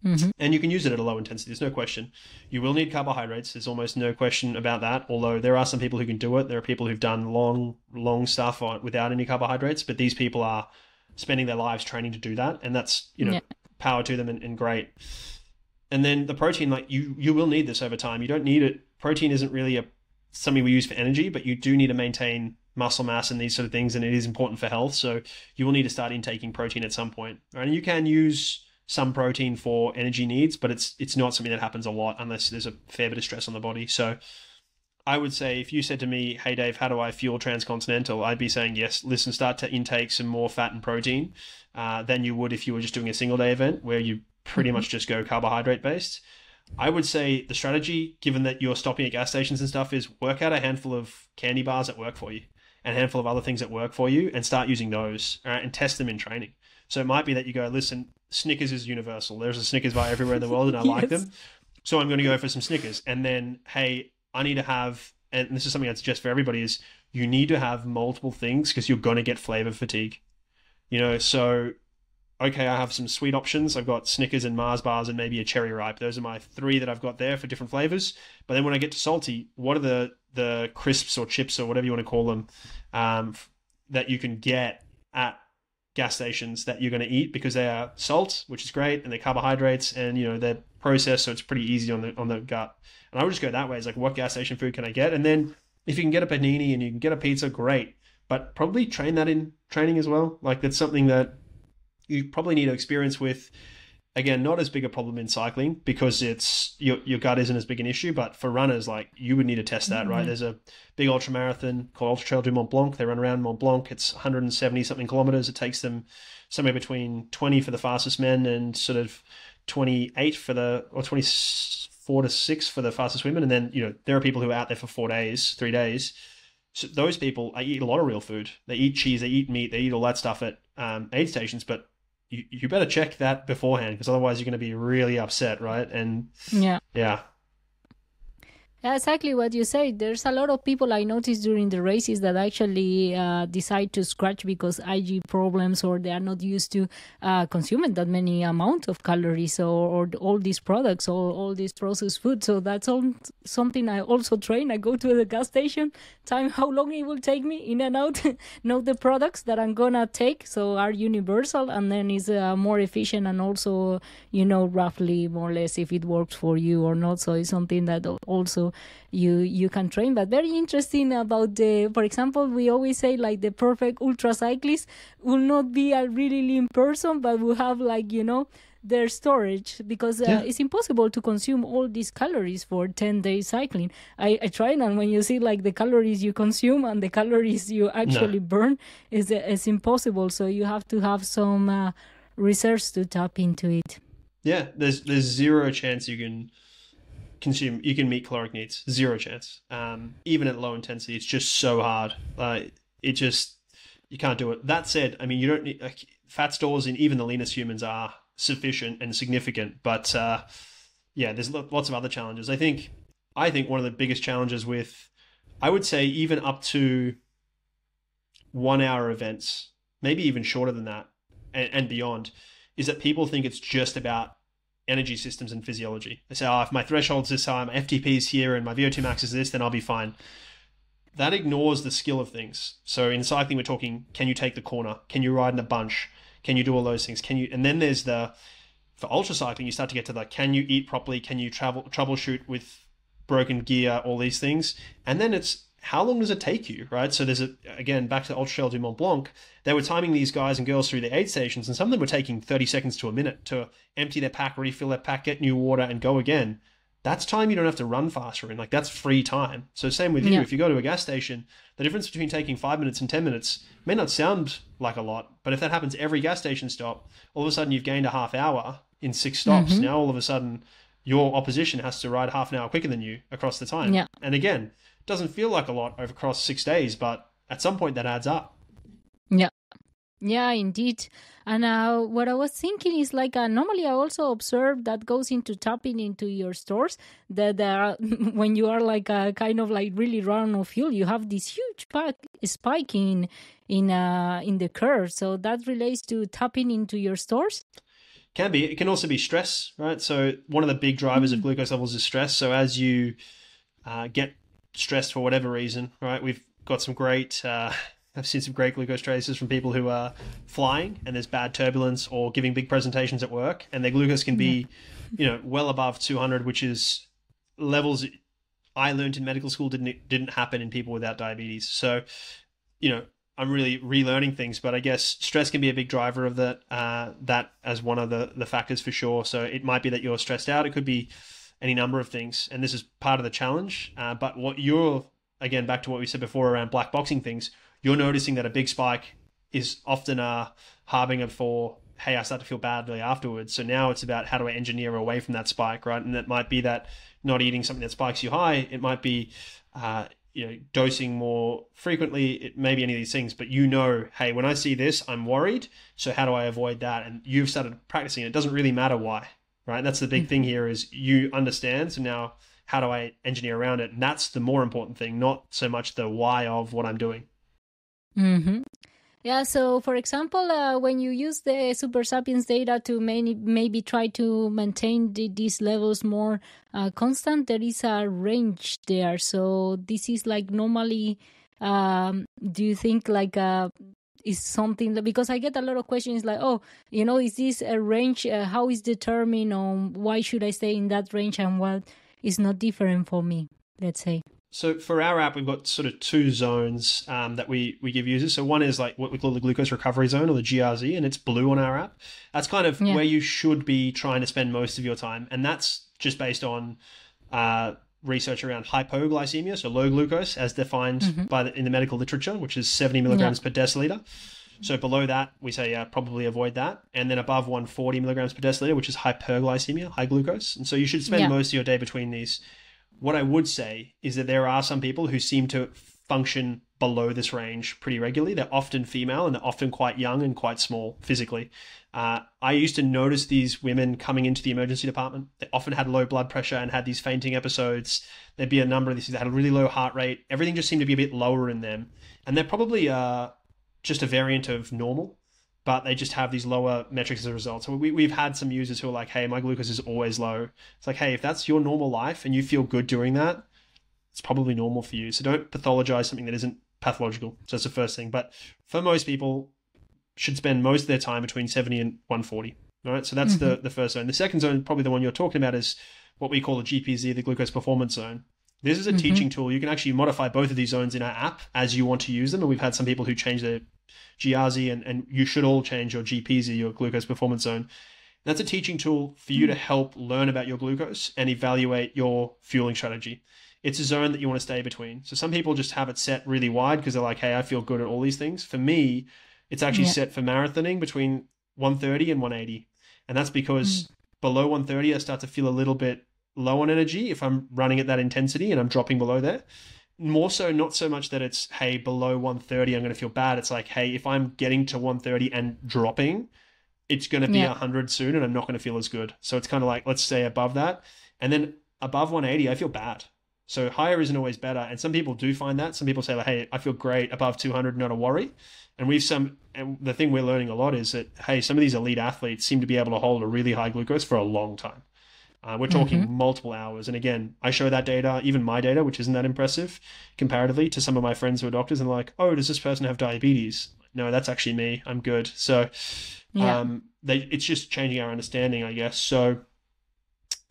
Mm-hmm. And you can use it at a low intensity. There's no question. You will need carbohydrates. There's almost no question about that. Although there are some people who can do it. There are people who've done long stuff without any carbohydrates. But these people are spending their lives training to do that. And that's, power to them and great. And then the protein, like you will need this over time. You don't need it. Protein isn't really something we use for energy, but you do need to maintain muscle mass and these sort of things, and it is important for health. So you will need to start intaking protein at some point. Right? And you can use some protein for energy needs, but it's not something that happens a lot unless there's a fair bit of stress on the body. So I would say if you said to me, hey Dave, how do I fuel transcontinental? I'd be saying, yes, listen, start to intake some more fat and protein than you would if you were just doing a single day event where you pretty much just go carbohydrate based. I would say the strategy, given that you're stopping at gas stations and stuff, is work out a handful of candy bars that work for you and a handful of other things that work for you and start using those, all right, and test them in training. So it might be that you go, listen, Snickers is universal. There's a Snickers bar everywhere in the world and I like them. So I'm going to go for some Snickers. And then, hey, I need to have, and this is something I suggest for everybody, is you need to have multiple things because you're going to get flavor fatigue. So okay, I have some sweet options. I've got Snickers and Mars bars and maybe a cherry ripe. Those are my 3 that I've got there for different flavors. But then when I get to salty, what are the crisps or chips or whatever you want to call them that you can get at gas stations that you're going to eat because they are salt, which is great, and they're carbohydrates, and they're processed, so it's pretty easy on the gut. And I would just go that way. It's like, what gas station food can I get? And then if you can get a panini and you can get a pizza, great. But probably train that in training as well. Like that's something that you probably need to experience with, again, not as big a problem in cycling because it's your gut isn't as big an issue, but for runners, like you would need to test that, right? There's a big ultra marathon called Ultra Trail du Mont Blanc. They run around Mont Blanc. It's 170 something kilometers. It takes them somewhere between 20 for the fastest men and sort of 28 or 24 to 6 for the fastest women. And then, there are people who are out there for 3 days. So those people, I eat a lot of real food. They eat cheese, they eat meat, they eat all that stuff at aid stations, but you better check that beforehand because otherwise you're going to be really upset, right? And yeah. Yeah, exactly what you say. There's a lot of people I noticed during the races that actually decide to scratch because IG problems or they are not used to consuming that many amount of calories or all these products or all these processed food. So that's something I also train. I go to the gas station, time how long it will take me in and out, know the products that I'm going to take, so are universal, and then is more efficient and also, roughly more or less if it works for you or not. So it's something that also you can train. But very interesting about for example, we always say like the perfect ultra cyclist will not be a really lean person, but will have their storage because it's impossible to consume all these calories for 10 days cycling. I tried, and when you see like the calories you consume and the calories you actually burn, it's impossible. So you have to have some research to tap into it. Yeah, there's zero chance you can meet caloric needs. Zero chance. Even at low intensity, it's just so hard. You can't do it. That said, I mean, you don't need fat stores in even the leanest humans are sufficient and significant, but yeah, there's lots of other challenges. I think one of the biggest challenges with, I would say, even up to 1 hour events, maybe even shorter than that, and beyond, is that people think it's just about energy systems and physiology. They say, oh, if my threshold's this high, my FTP is here, and my VO2 max is this, then I'll be fine. That ignores the skill of things. So in cycling, we're talking, can you take the corner? Can you ride in a bunch? Can you do all those things? And then there's for ultra cycling, you start to get to can you eat properly? Can you troubleshoot with broken gear, all these things? And then it's, how long does it take you, right? So there's again, back to Ultra Trail du Mont Blanc, they were timing these guys and girls through the aid stations, and some of them were taking 30 seconds to a minute to empty their pack, refill their pack, get new water, and go again. That's time you don't have to run faster in. That's free time. So same with you. If you go to a gas station, the difference between taking 5 minutes and 10 minutes may not sound like a lot, but if that happens every gas station stop, all of a sudden you've gained a half hour in 6 stops. Now all of a sudden your opposition has to ride half an hour quicker than you across the time. And again, doesn't feel like a lot across 6 days, but at some point that adds up. Yeah, indeed. And what I was thinking is normally I also observe that goes into tapping into your stores that when you are kind of really run of fuel, you have this huge spike in the curve. So that relates to tapping into your stores. Can be. It can also be stress, right? So one of the big drivers of glucose levels is stress. So as you get stressed for whatever reason, right? We've got some great, I've seen some great glucose traces from people who are flying and there's bad turbulence, or giving big presentations at work, and their glucose can be, well above 200, which is levels I learned in medical school didn't happen in people without diabetes. So, I'm really relearning things, but I guess stress can be a big driver of that as one of the factors for sure. So it might be that you're stressed out. It could be any number of things, and this is part of the challenge. But what again, back to what we said before around black boxing things, you're noticing that a big spike is often a harbinger for, hey, I start to feel badly afterwards. So now it's about, how do I engineer away from that spike, right? And that might be that not eating something that spikes you high. It might be, dosing more frequently. It may be any of these things, but hey, when I see this, I'm worried. So how do I avoid that? And you've started practicing. It doesn't really matter why, right? And that's the big thing here, is you understand. So now, how do I engineer around it? And that's the more important thing, not so much the why of what I'm doing. Yeah, so for example, when you use the Supersapiens data to maybe try to maintain these levels more constant, there is a range there. So this is normally, do you think is something because I get a lot of questions is this a range? How is determined on why should I stay in that range and what is not different for me, let's say? So for our app, we've got sort of 2 zones that we give users. So one is what we call the glucose recovery zone, or the GRZ, and it's blue on our app. That's kind of where you should be trying to spend most of your time. And that's just based on research around hypoglycemia, so low glucose, as defined in the medical literature, which is 70 milligrams per deciliter. So below that, we say probably avoid that. And then above 140 milligrams per deciliter, which is hyperglycemia, high glucose. And so you should spend most of your day between these. What I would say is that there are some people who seem to function below this range pretty regularly. They're often female, and they're often quite young and quite small physically. I used to notice these women coming into the emergency department. They often had low blood pressure and had these fainting episodes. There'd be a number of these. They had a really low heart rate. Everything just seemed to be a bit lower in them. And they're probably just a variant of normal, but they just have these lower metrics as a result. So we've had some users who are like, hey, my glucose is always low. It's like, hey, if that's your normal life and you feel good doing that, it's probably normal for you. So don't pathologize something that isn't pathological. So that's the first thing. But for most people, should spend most of their time between 70 and 140. All right. So that's the first zone. The second zone, probably the one you're talking about, is what we call the GPZ, the glucose performance zone. This is a teaching tool. You can actually modify both of these zones in our app as you want to use them. And we've had some people who change their GRZ, and you should all change your GPZ, your glucose performance zone. That's a teaching tool for you to help learn about your glucose and evaluate your fueling strategy. It's a zone that you want to stay between. So some people just have it set really wide because they're like, hey, I feel good at all these things. For me, it's actually set for marathoning between 130 and 180. And that's because below 130, I start to feel a little bit low on energy if I'm running at that intensity and I'm dropping below there. More so, not so much that it's, hey, below 130, I'm going to feel bad. It's like, hey, if I'm getting to 130 and dropping, it's going to be 100 soon and I'm not going to feel as good. So it's kind of like, let's stay above that. And then above 180, I feel bad. So higher isn't always better. And some people do find that. Some people say, like, hey, I feel great above 200, not a worry. And the thing we're learning a lot is that, hey, some of these elite athletes seem to be able to hold a really high glucose for a long time. We're talking multiple hours. And again, I show that data, even my data, which isn't that impressive comparatively to some of my friends who are doctors, and they're like, oh, does this person have diabetes? No, that's actually me. I'm good. So it's just changing our understanding, I guess. So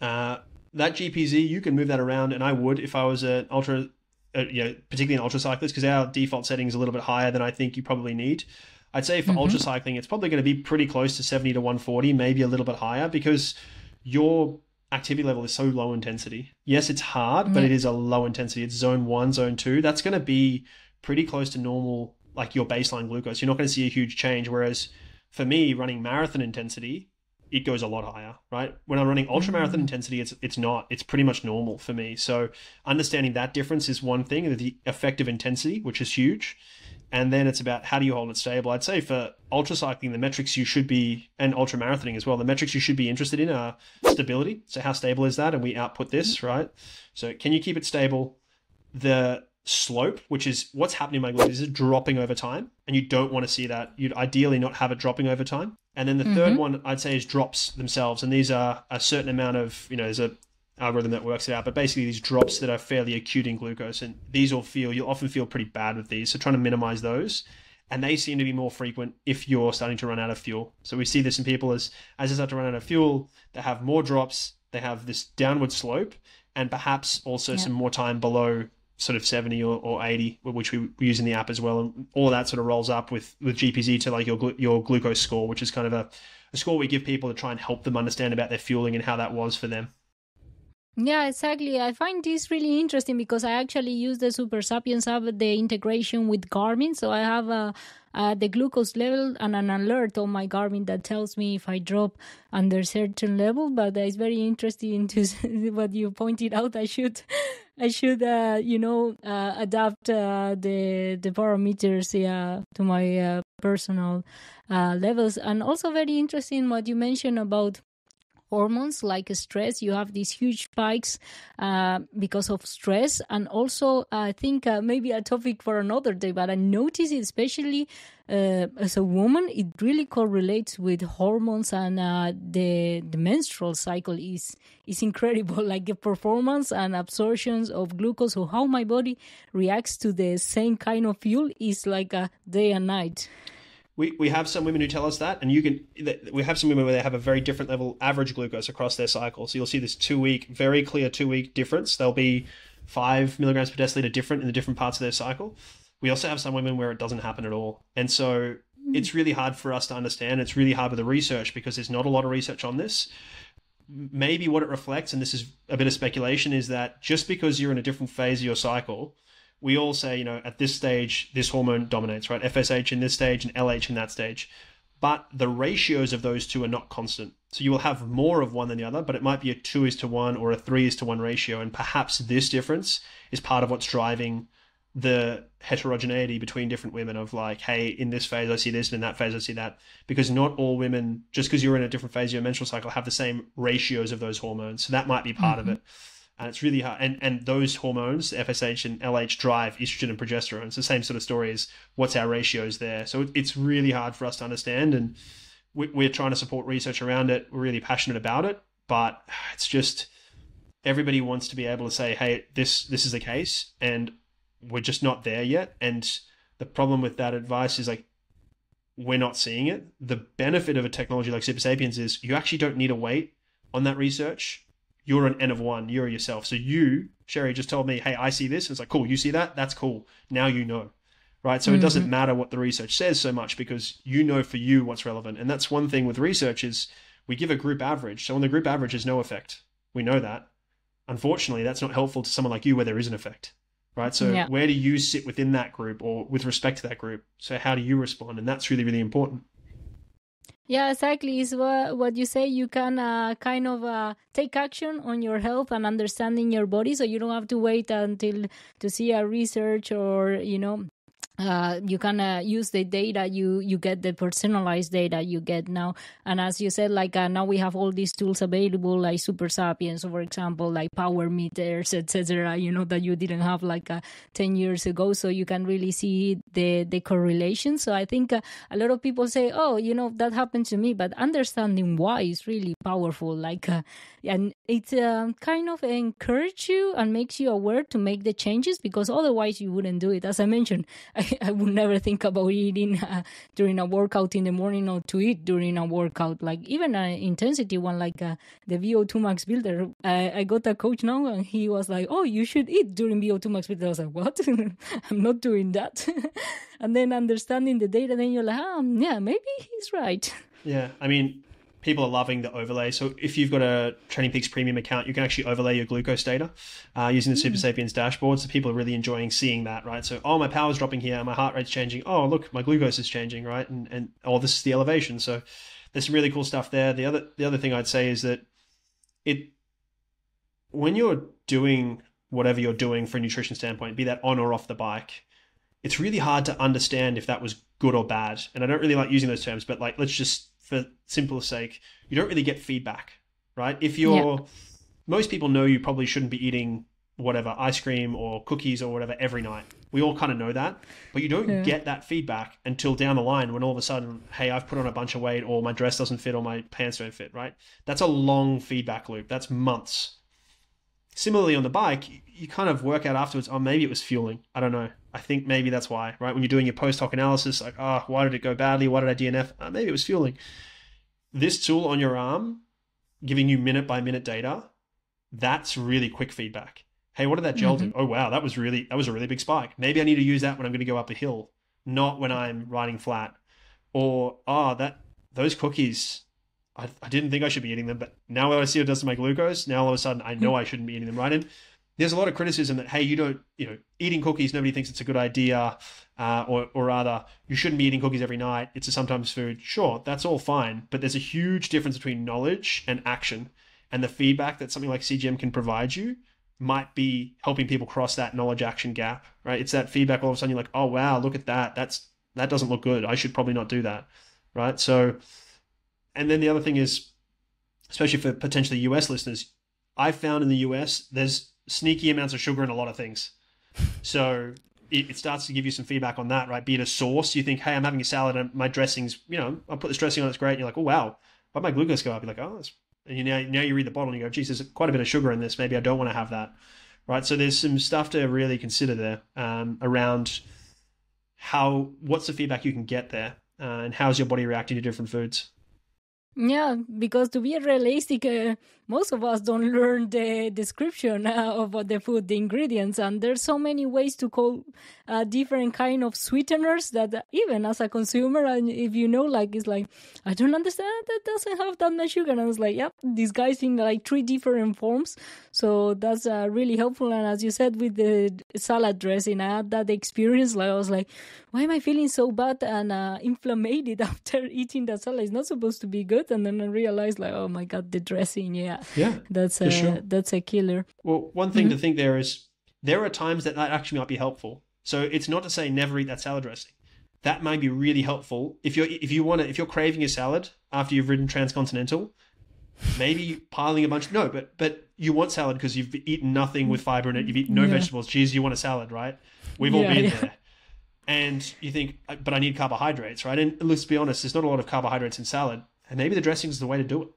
that GPZ, you can move that around, and I would if I was an ultra, particularly an ultra cyclist, because our default setting is a little bit higher than I think you probably need. I'd say for ultra cycling, it's probably going to be pretty close to 70 to 140, maybe a little bit higher, because your activity level is so low intensity. Yes, it's hard, but it is a low intensity. It's zone 1, zone 2. That's going to be pretty close to normal, like your baseline glucose. You're not going to see a huge change. Whereas for me, running marathon intensity, it goes a lot higher, right? When I'm running ultra marathon intensity, it's not. It's pretty much normal for me. So understanding that difference is one thing, the effective intensity, which is huge. And then it's about how do you hold it stable. I'd say for ultra cycling, the metrics you should be, and ultra marathoning as well, the metrics you should be interested in are stability. So how stable is that? And we output this, right? So can you keep it stable? The slope, which is what's happening in my glucose, is it dropping over time? And you don't want to see that. You'd ideally not have it dropping over time. And then the third one I'd say is drops themselves. And these are a certain amount of, there's a algorithm that works it out, but basically these drops that are fairly acute in glucose, and you'll often feel pretty bad with these. So trying to minimize those. And they seem to be more frequent if you're starting to run out of fuel. So we see this in people as they start to run out of fuel, they have more drops, they have this downward slope, and perhaps also some more time below sort of 70 or 80, which we use in the app as well. And all of that sort of rolls up with GPZ to like your glucose score, which is kind of a score we give people to try and help them understand about their fueling and how that was for them. Yeah, exactly. I find this really interesting because I actually use the Supersapiens app, the integration with Garmin. So I have the glucose level and an alert on my Garmin that tells me if I drop under certain level. But it's very interesting to see what you pointed out. I should adapt the parameters to my personal levels. And also very interesting what you mentioned about hormones like stress. You have these huge spikes because of stress. And also, I think maybe a topic for another day, but I notice it, especially as a woman, it really correlates with hormones, and the menstrual cycle is incredible. Like the performance and absorptions of glucose, or how my body reacts to the same kind of fuel, is like a day and night. We have some women who tell us that, and we have some women where they have a very different level average glucose across their cycle. So you'll see this very clear 2-week difference. They'll be 5 milligrams per deciliter different in the different parts of their cycle. We also have some women where it doesn't happen at all. And so it's really hard for us to understand. It's really hard with the research because there's not a lot of research on this. Maybe what it reflects, and this is a bit of speculation, is that just because you're in a different phase of your cycle, we all say, at this stage, this hormone dominates, right? FSH in this stage and LH in that stage. But the ratios of those two are not constant. So you will have more of one than the other, but it might be a 2:1 or a 3:1 ratio. And perhaps this difference is part of what's driving the heterogeneity between different women of like, hey, in this phase I see this, and in that phase I see that. Because not all women, just because you're in a different phase of your menstrual cycle, have the same ratios of those hormones. So that might be part of it. And it's really hard. And those hormones, FSH and LH, drive estrogen and progesterone. It's the same sort of story as what's our ratios there. So it's really hard for us to understand. And we're trying to support research around it. We're really passionate about it. But it's just everybody wants to be able to say, hey, this is the case. And we're just not there yet. And the problem with that advice is like, we're not seeing it. The benefit of a technology like Supersapiens is you actually don't need to wait on that research. You're an N of one, you're yourself. So you, Sherry, just told me, hey, I see this. And it's like, cool, you see that? That's cool. Now you know, right? So it doesn't matter what the research says so much because you know for you what's relevant. And that's one thing with research is we give a group average. So on the group average, there's no effect. We know that. Unfortunately, that's not helpful to someone like you where there is an effect, right? So where do you sit within that group or with respect to that group? So how do you respond? And that's really, really important. Yeah, exactly. It's what you say. You can kind of take action on your health and understanding your body, so you don't have to wait until to see a research or you can use the data you get, the personalized data you get now. And as you said, like now we have all these tools available, like Supersapiens, for example, like power meters, etc., that you didn't have like 10 years ago. So you can really see the correlation. So I think a lot of people say, oh, that happened to me, but understanding why is really powerful. Like and it kind of encourages you and makes you aware to make the changes, because otherwise you wouldn't do it. As I mentioned, I would never think about eating during a workout in the morning, or to eat during a workout. Like even an intensity one, like the VO2 max builder. I got a coach now, and he was like, oh, you should eat during VO2 max builder. I was like, what? I'm not doing that. And then understanding the data, then you're like, yeah, maybe he's right. Yeah, I mean, people are loving the overlay. So if you've got a Training Peaks premium account, you can actually overlay your glucose data using the Supersapiens dashboard. So people are really enjoying seeing that, right? So, oh, my power's dropping here, my heart rate's changing. Oh, look, my glucose is changing, right? And this is the elevation. So there's some really cool stuff there. The other thing I'd say is that when you're doing whatever you're doing from a nutrition standpoint, be that on or off the bike, it's really hard to understand if that was good or bad. And I don't really like using those terms, but like, let's just, for simple sake, you don't really get feedback, right? If most people know you probably shouldn't be eating whatever, ice cream or cookies or whatever every night. We all kind of know that, but you don't get that feedback until down the line when all of a sudden, hey, I've put on a bunch of weight, or my dress doesn't fit, or my pants don't fit, right? That's a long feedback loop. That's months. Similarly on the bike, you kind of work out afterwards, oh, maybe it was fueling. I don't know. I think maybe that's why, right? When you're doing your post-hoc analysis, like, oh, why did it go badly? Why did I DNF? Maybe it was fueling. This tool on your arm, giving you minute-by-minute data, that's really quick feedback. Hey, what did that gel do? Oh, wow, that was a really big spike. Maybe I need to use that when I'm going to go up a hill, not when I'm riding flat. Or, those cookies, I didn't think I should be eating them, but now when I see what it does to my glucose, now all of a sudden I know I shouldn't be eating them, right? And there's a lot of criticism that, hey, eating cookies, nobody thinks it's a good idea, or rather, you shouldn't be eating cookies every night. It's a sometimes food. Sure, that's all fine, but there's a huge difference between knowledge and action, and the feedback that something like CGM can provide you might be helping people cross that knowledge-action gap, right? It's that feedback. All of a sudden, you're like, oh, wow, look at that. That doesn't look good. I should probably not do that, right? So, and then the other thing is, especially for potentially US listeners, I've found in the US, there's sneaky amounts of sugar in a lot of things. So it starts to give you some feedback on that, right? Be it a sauce, you think, hey, I'm having a salad and my dressing's, I put this dressing on, it's great. And you're like, oh, wow, why'd my glucose go up? You're like, oh, and now you read the bottle and you go, geez, there's quite a bit of sugar in this. Maybe I don't want to have that, right? So there's some stuff to really consider there around what's the feedback you can get there and how's your body reacting to different foods. Yeah, because to be realistic, most of us don't learn the description of the food, the ingredients, and there's so many ways to call different kind of sweeteners that even as a consumer, and if it's like, I don't understand, that doesn't have that much sugar. And I was like, yep, these guys in like 3 different forms. So that's really helpful. And as you said, with the salad dressing, I had that experience. Like I was like, why am I feeling so bad and inflamed after eating the salad? It's not supposed to be good. And then I realized, like, oh my God, the dressing, yeah, that's a killer. Well, one thing to think there is, there are times that actually might be helpful. So it's not to say never eat that salad dressing. That might be really helpful if you're craving a salad after you've ridden transcontinental. Maybe piling a bunch. But you want salad because you've eaten nothing with fiber in it. You've eaten no vegetables. Geez, you want a salad, right? We've all been there. And you think, but I need carbohydrates, right? And let's be honest, there's not a lot of carbohydrates in salad. And maybe the dressing is the way to do it,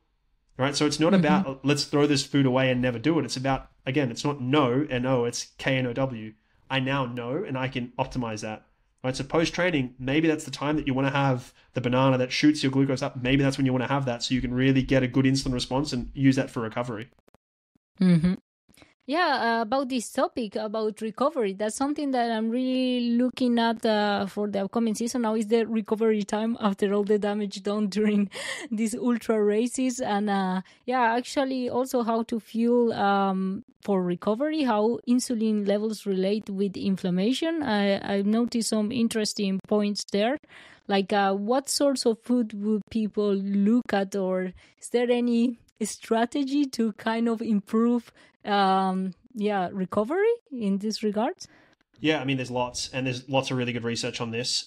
right? So it's not about, let's throw this food away and never do it. It's about, again, it's not no, N-O, it's K-N-O-W. I now know, and I can optimize that, right? So post-training, maybe that's the time that you want to have the banana that shoots your glucose up. Maybe that's when you want to have that so you can really get a good insulin response and use that for recovery. Mm-hmm. Yeah, about this topic, about recovery, that's something that I'm really looking at for the upcoming season. Now is the recovery time after all the damage done during these ultra races. And actually also how to fuel for recovery, how insulin levels relate with inflammation. I've noticed some interesting points there. Like what sorts of food would people look at, or is there any strategy to kind of improve recovery in this regard? Yeah, I mean, there's lots, and there's lots of really good research on this.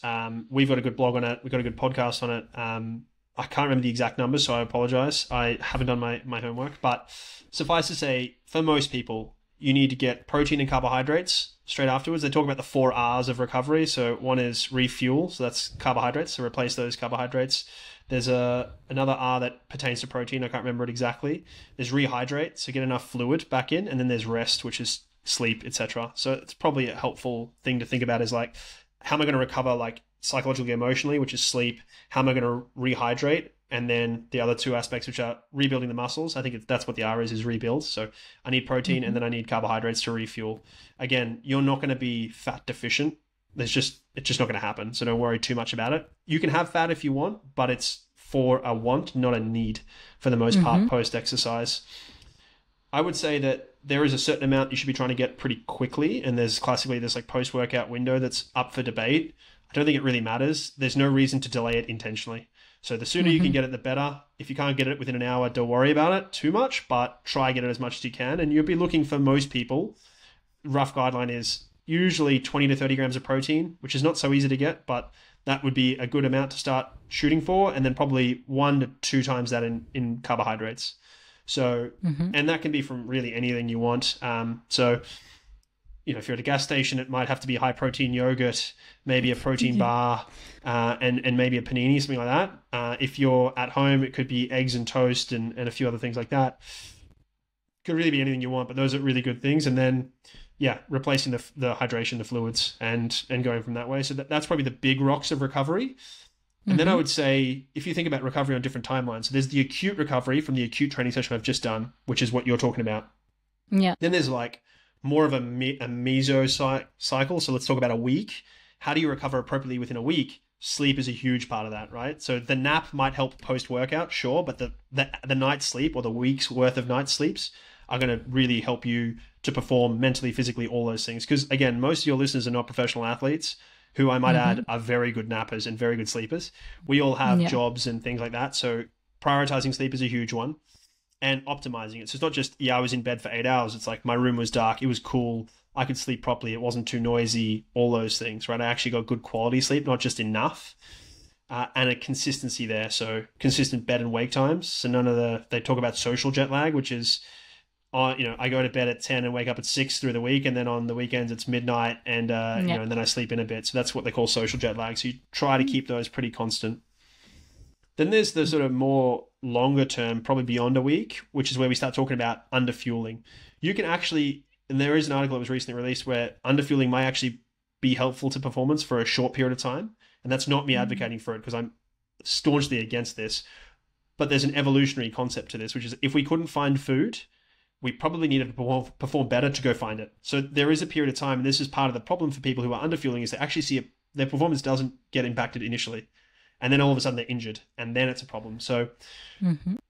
We've got a good blog on it. We've got a good podcast on it. I can't remember the exact numbers, so I apologize. I haven't done my homework, but suffice to say, for most people, you need to get protein and carbohydrates straight afterwards. They talk about the 4 R's of recovery. So one is refuel, so that's carbohydrates. So replace those carbohydrates. There's another R that pertains to protein. I can't remember it exactly. There's rehydrate, so get enough fluid back in, and then there's rest, which is sleep, etc. So it's probably a helpful thing to think about is like, how am I going to recover like psychologically, emotionally, which is sleep? How am I going to rehydrate? And then the other two aspects, which are rebuilding the muscles. I think that's what the R is rebuild. So I need protein and then I need carbohydrates to refuel. Again, you're not going to be fat deficient. It's just not going to happen. So don't worry too much about it. You can have fat if you want, but it's for a want, not a need for the most part post-exercise. I would say that there is a certain amount you should be trying to get pretty quickly. And there's classically this like post-workout window that's up for debate. I don't think it really matters. There's no reason to delay it intentionally. So the sooner you can get it, the better. If you can't get it within an hour, don't worry about it too much, but try get it as much as you can. And you'll be looking for most people. Rough guideline is usually 20 to 30 grams of protein, which is not so easy to get, but that would be a good amount to start shooting for. And then probably 1 to 2 times that in carbohydrates. So, and that can be from really anything you want. So, you know, if you're at a gas station, it might have to be high protein yogurt, maybe a protein bar, and maybe a panini, something like that. If you're at home, it could be eggs and toast and a few other things like that. Could really be anything you want, but those are really good things. And then, yeah, replacing the hydration, the fluids, and going from that way. So that's probably the big rocks of recovery. And then I would say, if you think about recovery on different timelines, so there's the acute recovery from the acute training session I've just done, which is what you're talking about. Yeah. Then there's like more of a meso cycle. So let's talk about a week. How do you recover appropriately within a week? Sleep is a huge part of that, right? So the nap might help post-workout, sure, but the night's sleep or the week's worth of night sleeps are going to really help you to perform mentally, physically, all those things. Because again, most of your listeners are not professional athletes, who I might add are very good nappers and very good sleepers. We all have jobs and things like that. So prioritizing sleep is a huge one, and optimizing it. So it's not just, I was in bed for 8 hours. It's like my room was dark. It was cool. I could sleep properly. It wasn't too noisy, all those things, right? I actually got good quality sleep, not just enough, and a consistency there. So consistent bed and wake times. So they talk about social jet lag, which is, I go to bed at 10 and wake up at 6 through the week. And then on the weekends, it's midnight and and then I sleep in a bit. So that's what they call social jet lag. So you try to keep those pretty constant. Then there's the sort of more longer term, probably beyond a week, which is where we start talking about underfueling. You can actually, and there is an article that was recently released where underfueling might actually be helpful to performance for a short period of time. And that's not me advocating for it, because I'm staunchly against this. But there's an evolutionary concept to this, which is if we couldn't find food, we probably needed to perform better to go find it. So there is a period of time, and this is part of the problem for people who are underfueling, is they actually see their performance doesn't get impacted initially. And then all of a sudden they're injured, and then it's a problem. So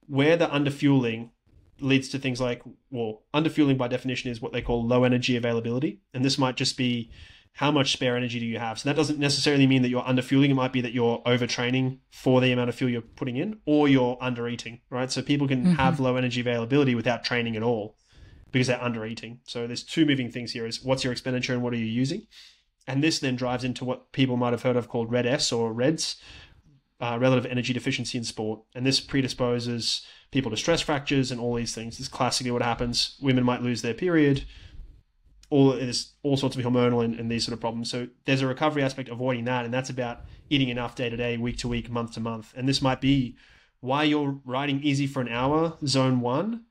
where the underfueling leads to things like, well, underfueling by definition is what they call low energy availability. And this might just be how much spare energy do you have? So that doesn't necessarily mean that you're underfueling. It might be that you're overtraining for the amount of fuel you're putting in, or you're undereating, right? So people can have low energy availability without training at all because they're undereating. So there's two moving things here: is what's your expenditure and what are you using? And this then drives into what people might have heard of called RED-S or REDS, relative energy deficiency in sport. And this predisposes people to stress fractures and all these things. This is classically what happens. Women might lose their period. There's all sorts of hormonal and these sort of problems. So there's a recovery aspect avoiding that, and that's about eating enough day to day, week to week, month to month. And this might be why you're riding easy for an hour, zone 1,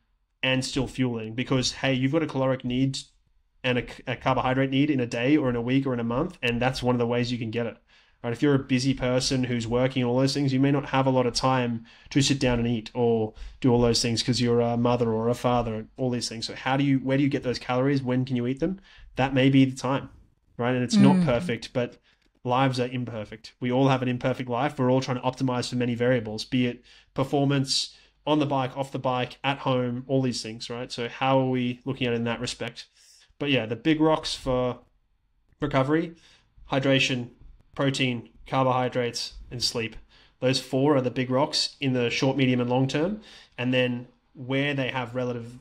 and still fueling, because, hey, you've got a caloric need and a carbohydrate need in a day or in a week or in a month, and that's one of the ways you can get it. Right? If you're a busy person who's working all those things, you may not have a lot of time to sit down and eat or do all those things because you're a mother or a father, all these things. So where do you get those calories? When can you eat them? That may be the time, right? And it's not perfect, but lives are imperfect. We all have an imperfect life. We're all trying to optimize for many variables, be it performance, on the bike, off the bike, at home, all these things, right? So how are we looking at it in that respect? But yeah, the big rocks for recovery: hydration, protein, carbohydrates, and sleep. Those 4 are the big rocks in the short, medium, and long term. And then where they have relative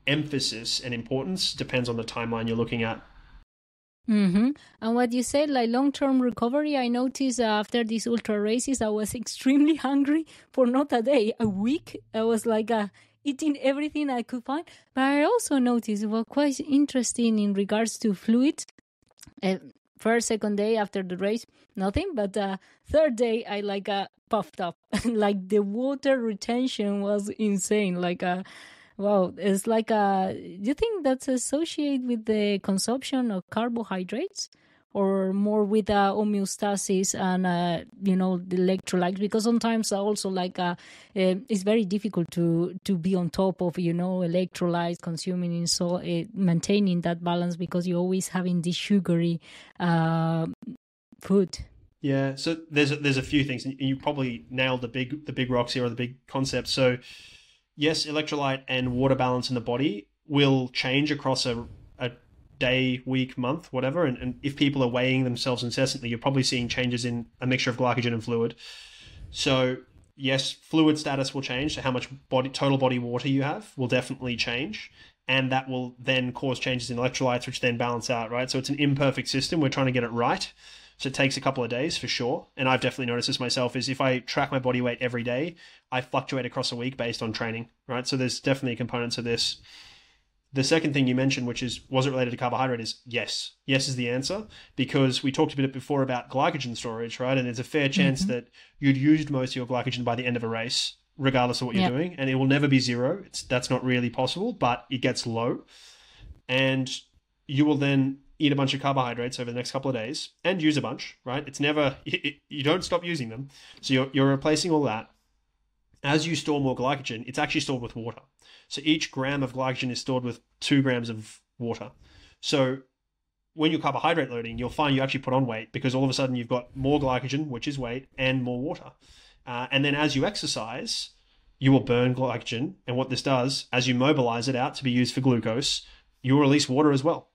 emphasis and importance depends on the timeline you're looking at. Mm-hmm. And what you said, like long-term recovery, I noticed after these ultra races, I was extremely hungry for not a day, a week. I was like eating everything I could find. But I also noticed it was quite interesting in regards to fluids. Uh, First, second day after the race, nothing. But third day, I like puffed up. Like the water retention was insane. Like wow, it's like do you think that's associated with the consumption of carbohydrates, or more with homeostasis and the electrolytes? Because sometimes also like it's very difficult to be on top of electrolytes consuming and so maintaining that balance, because you're always having this sugary food. Yeah, so there's a few things, and you probably nailed the big rocks here, or the big concepts. So yes, electrolyte and water balance in the body will change across a day, week, month, whatever. And if people are weighing themselves incessantly, you're probably seeing changes in a mixture of glycogen and fluid. So yes, fluid status will change. So how much total body water you have will definitely change. And that will then cause changes in electrolytes, which then balance out, right? So it's an imperfect system. We're trying to get it right. So it takes a couple of days for sure. And I've definitely noticed this myself, is if I track my body weight every day, I fluctuate across a week based on training, right? So there's definitely components of this. The second thing you mentioned, which is, was it related to carbohydrate, is yes. Yes is the answer, because we talked a bit before about glycogen storage, right? And there's a fair chance that you'd used most of your glycogen by the end of a race, regardless of what you're doing. And it will never be zero. That's not really possible, but it gets low. And you will then eat a bunch of carbohydrates over the next couple of days and use a bunch, right? It's never, you don't stop using them. So you're replacing all that. As you store more glycogen, it's actually stored with water. So each gram of glycogen is stored with 2 grams of water. So when you're carbohydrate loading, you'll find you actually put on weight, because all of a sudden you've got more glycogen, which is weight, and more water. And then as you exercise, you will burn glycogen. And what this does, as you mobilize it out to be used for glucose, you'll release water as well.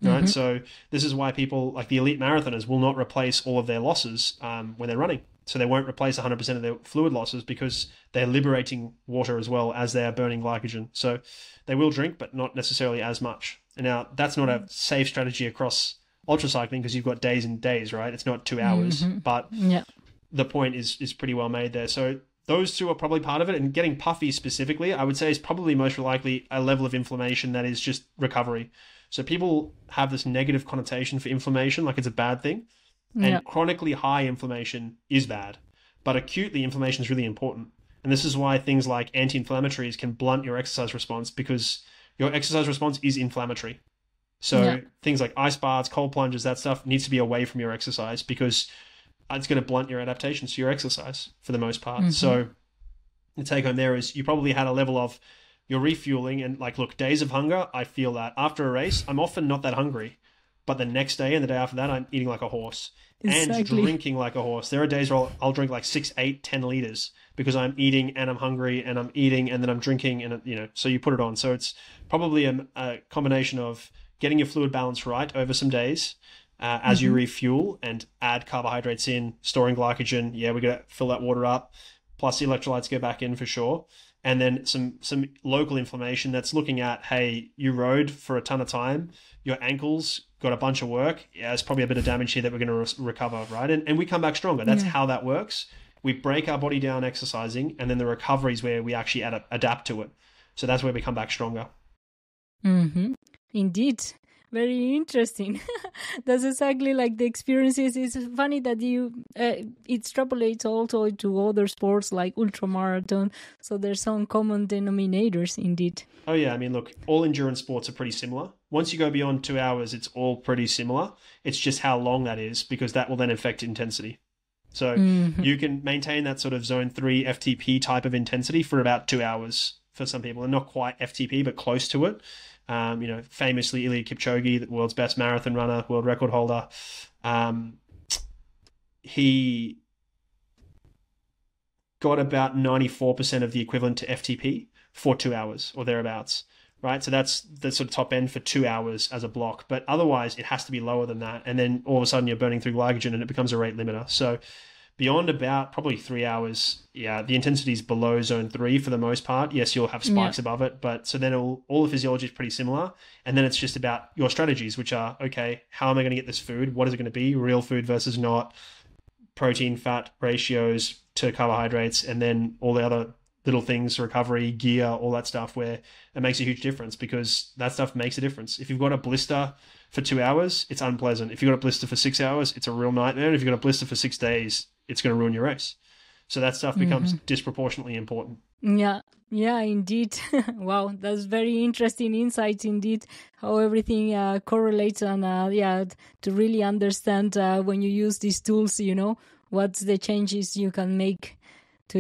Right. So this is why people like the elite marathoners will not replace all of their losses when they're running. So they won't replace 100% of their fluid losses, because they're liberating water as well as they're burning glycogen. So they will drink, but not necessarily as much. And now that's not a safe strategy across ultra cycling, because you've got days and days, right? It's not 2 hours, but the point is pretty well made there. So those two are probably part of it. And getting puffy specifically, I would say, is probably most likely a level of inflammation that is just recovery. So people have this negative connotation for inflammation, like it's a bad thing. And chronically high inflammation is bad. But acutely, inflammation is really important. And this is why things like anti-inflammatories can blunt your exercise response, because your exercise response is inflammatory. So things like ice baths, cold plunges, that stuff needs to be away from your exercise, because it's going to blunt your adaptations to your exercise for the most part. So the take home there is, you probably had a level of, you're refueling, and like, look, days of hunger, I feel that. After a race, I'm often not that hungry. But the next day and the day after that, I'm eating like a horse and drinking like a horse. There are days where I'll drink like 6, 8, 10 liters, because I'm eating and I'm hungry, and I'm eating and then I'm drinking, and so you put it on. So it's probably a combination of getting your fluid balance right over some days as you refuel and add carbohydrates in, storing glycogen. Yeah, we got to fill that water up, plus the electrolytes go back in for sure. And then some local inflammation that's looking at, hey, you rode for a ton of time, your ankles got a bunch of work. Yeah, it's probably a bit of damage here that we're going to recover, right? And we come back stronger. That's how that works. We break our body down exercising, and then the recovery is where we actually adapt to it. So that's where we come back stronger. Indeed. Very interesting. That's exactly like the experiences. It's funny that you it extrapolates also to other sports like ultramarathon. So there's some common denominators indeed. Oh yeah, I mean, look, all endurance sports are pretty similar. Once you go beyond 2 hours, it's all pretty similar. It's just how long that is, because that will then affect intensity. So you can maintain that sort of zone 3 FTP type of intensity for about 2 hours for some people, and not quite FTP, but close to it. Famously, Eliud Kipchoge, the world's best marathon runner, world record holder, he got about 94% of the equivalent to FTP for 2 hours or thereabouts, right? So that's the sort of top end for 2 hours as a block. But otherwise, it has to be lower than that. And then all of a sudden, you're burning through glycogen, and it becomes a rate limiter. So beyond about probably 3 hours, yeah, the intensity is below zone 3 for the most part. Yes, you'll have spikes above it, but so then all the physiology is pretty similar. And then it's just about your strategies, which are, okay, how am I going to get this food? What is it going to be? Real food versus not, protein, fat ratios to carbohydrates, and then all the other little things, recovery, gear, all that stuff, where it makes a huge difference, because that stuff makes a difference. If you've got a blister for 2 hours, it's unpleasant. If you've got a blister for 6 hours, it's a real nightmare. And if you've got a blister for 6 days, it's going to ruin your race. So that stuff becomes disproportionately important. Yeah, indeed. Wow, that's very interesting insights indeed, how everything correlates, and to really understand when you use these tools, what's the changes you can make to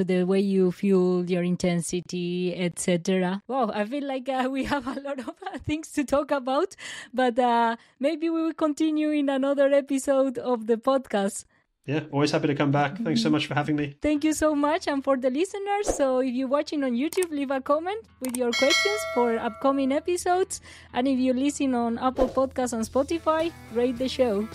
the way you fuel your intensity, etc. Wow, I feel like we have a lot of things to talk about, but maybe we will continue in another episode of the podcast. Yeah, always happy to come back. Thanks so much for having me. Thank you so much. And for the listeners, so if you're watching on YouTube, leave a comment with your questions for upcoming episodes. And if you listen on Apple Podcasts and Spotify, rate the show.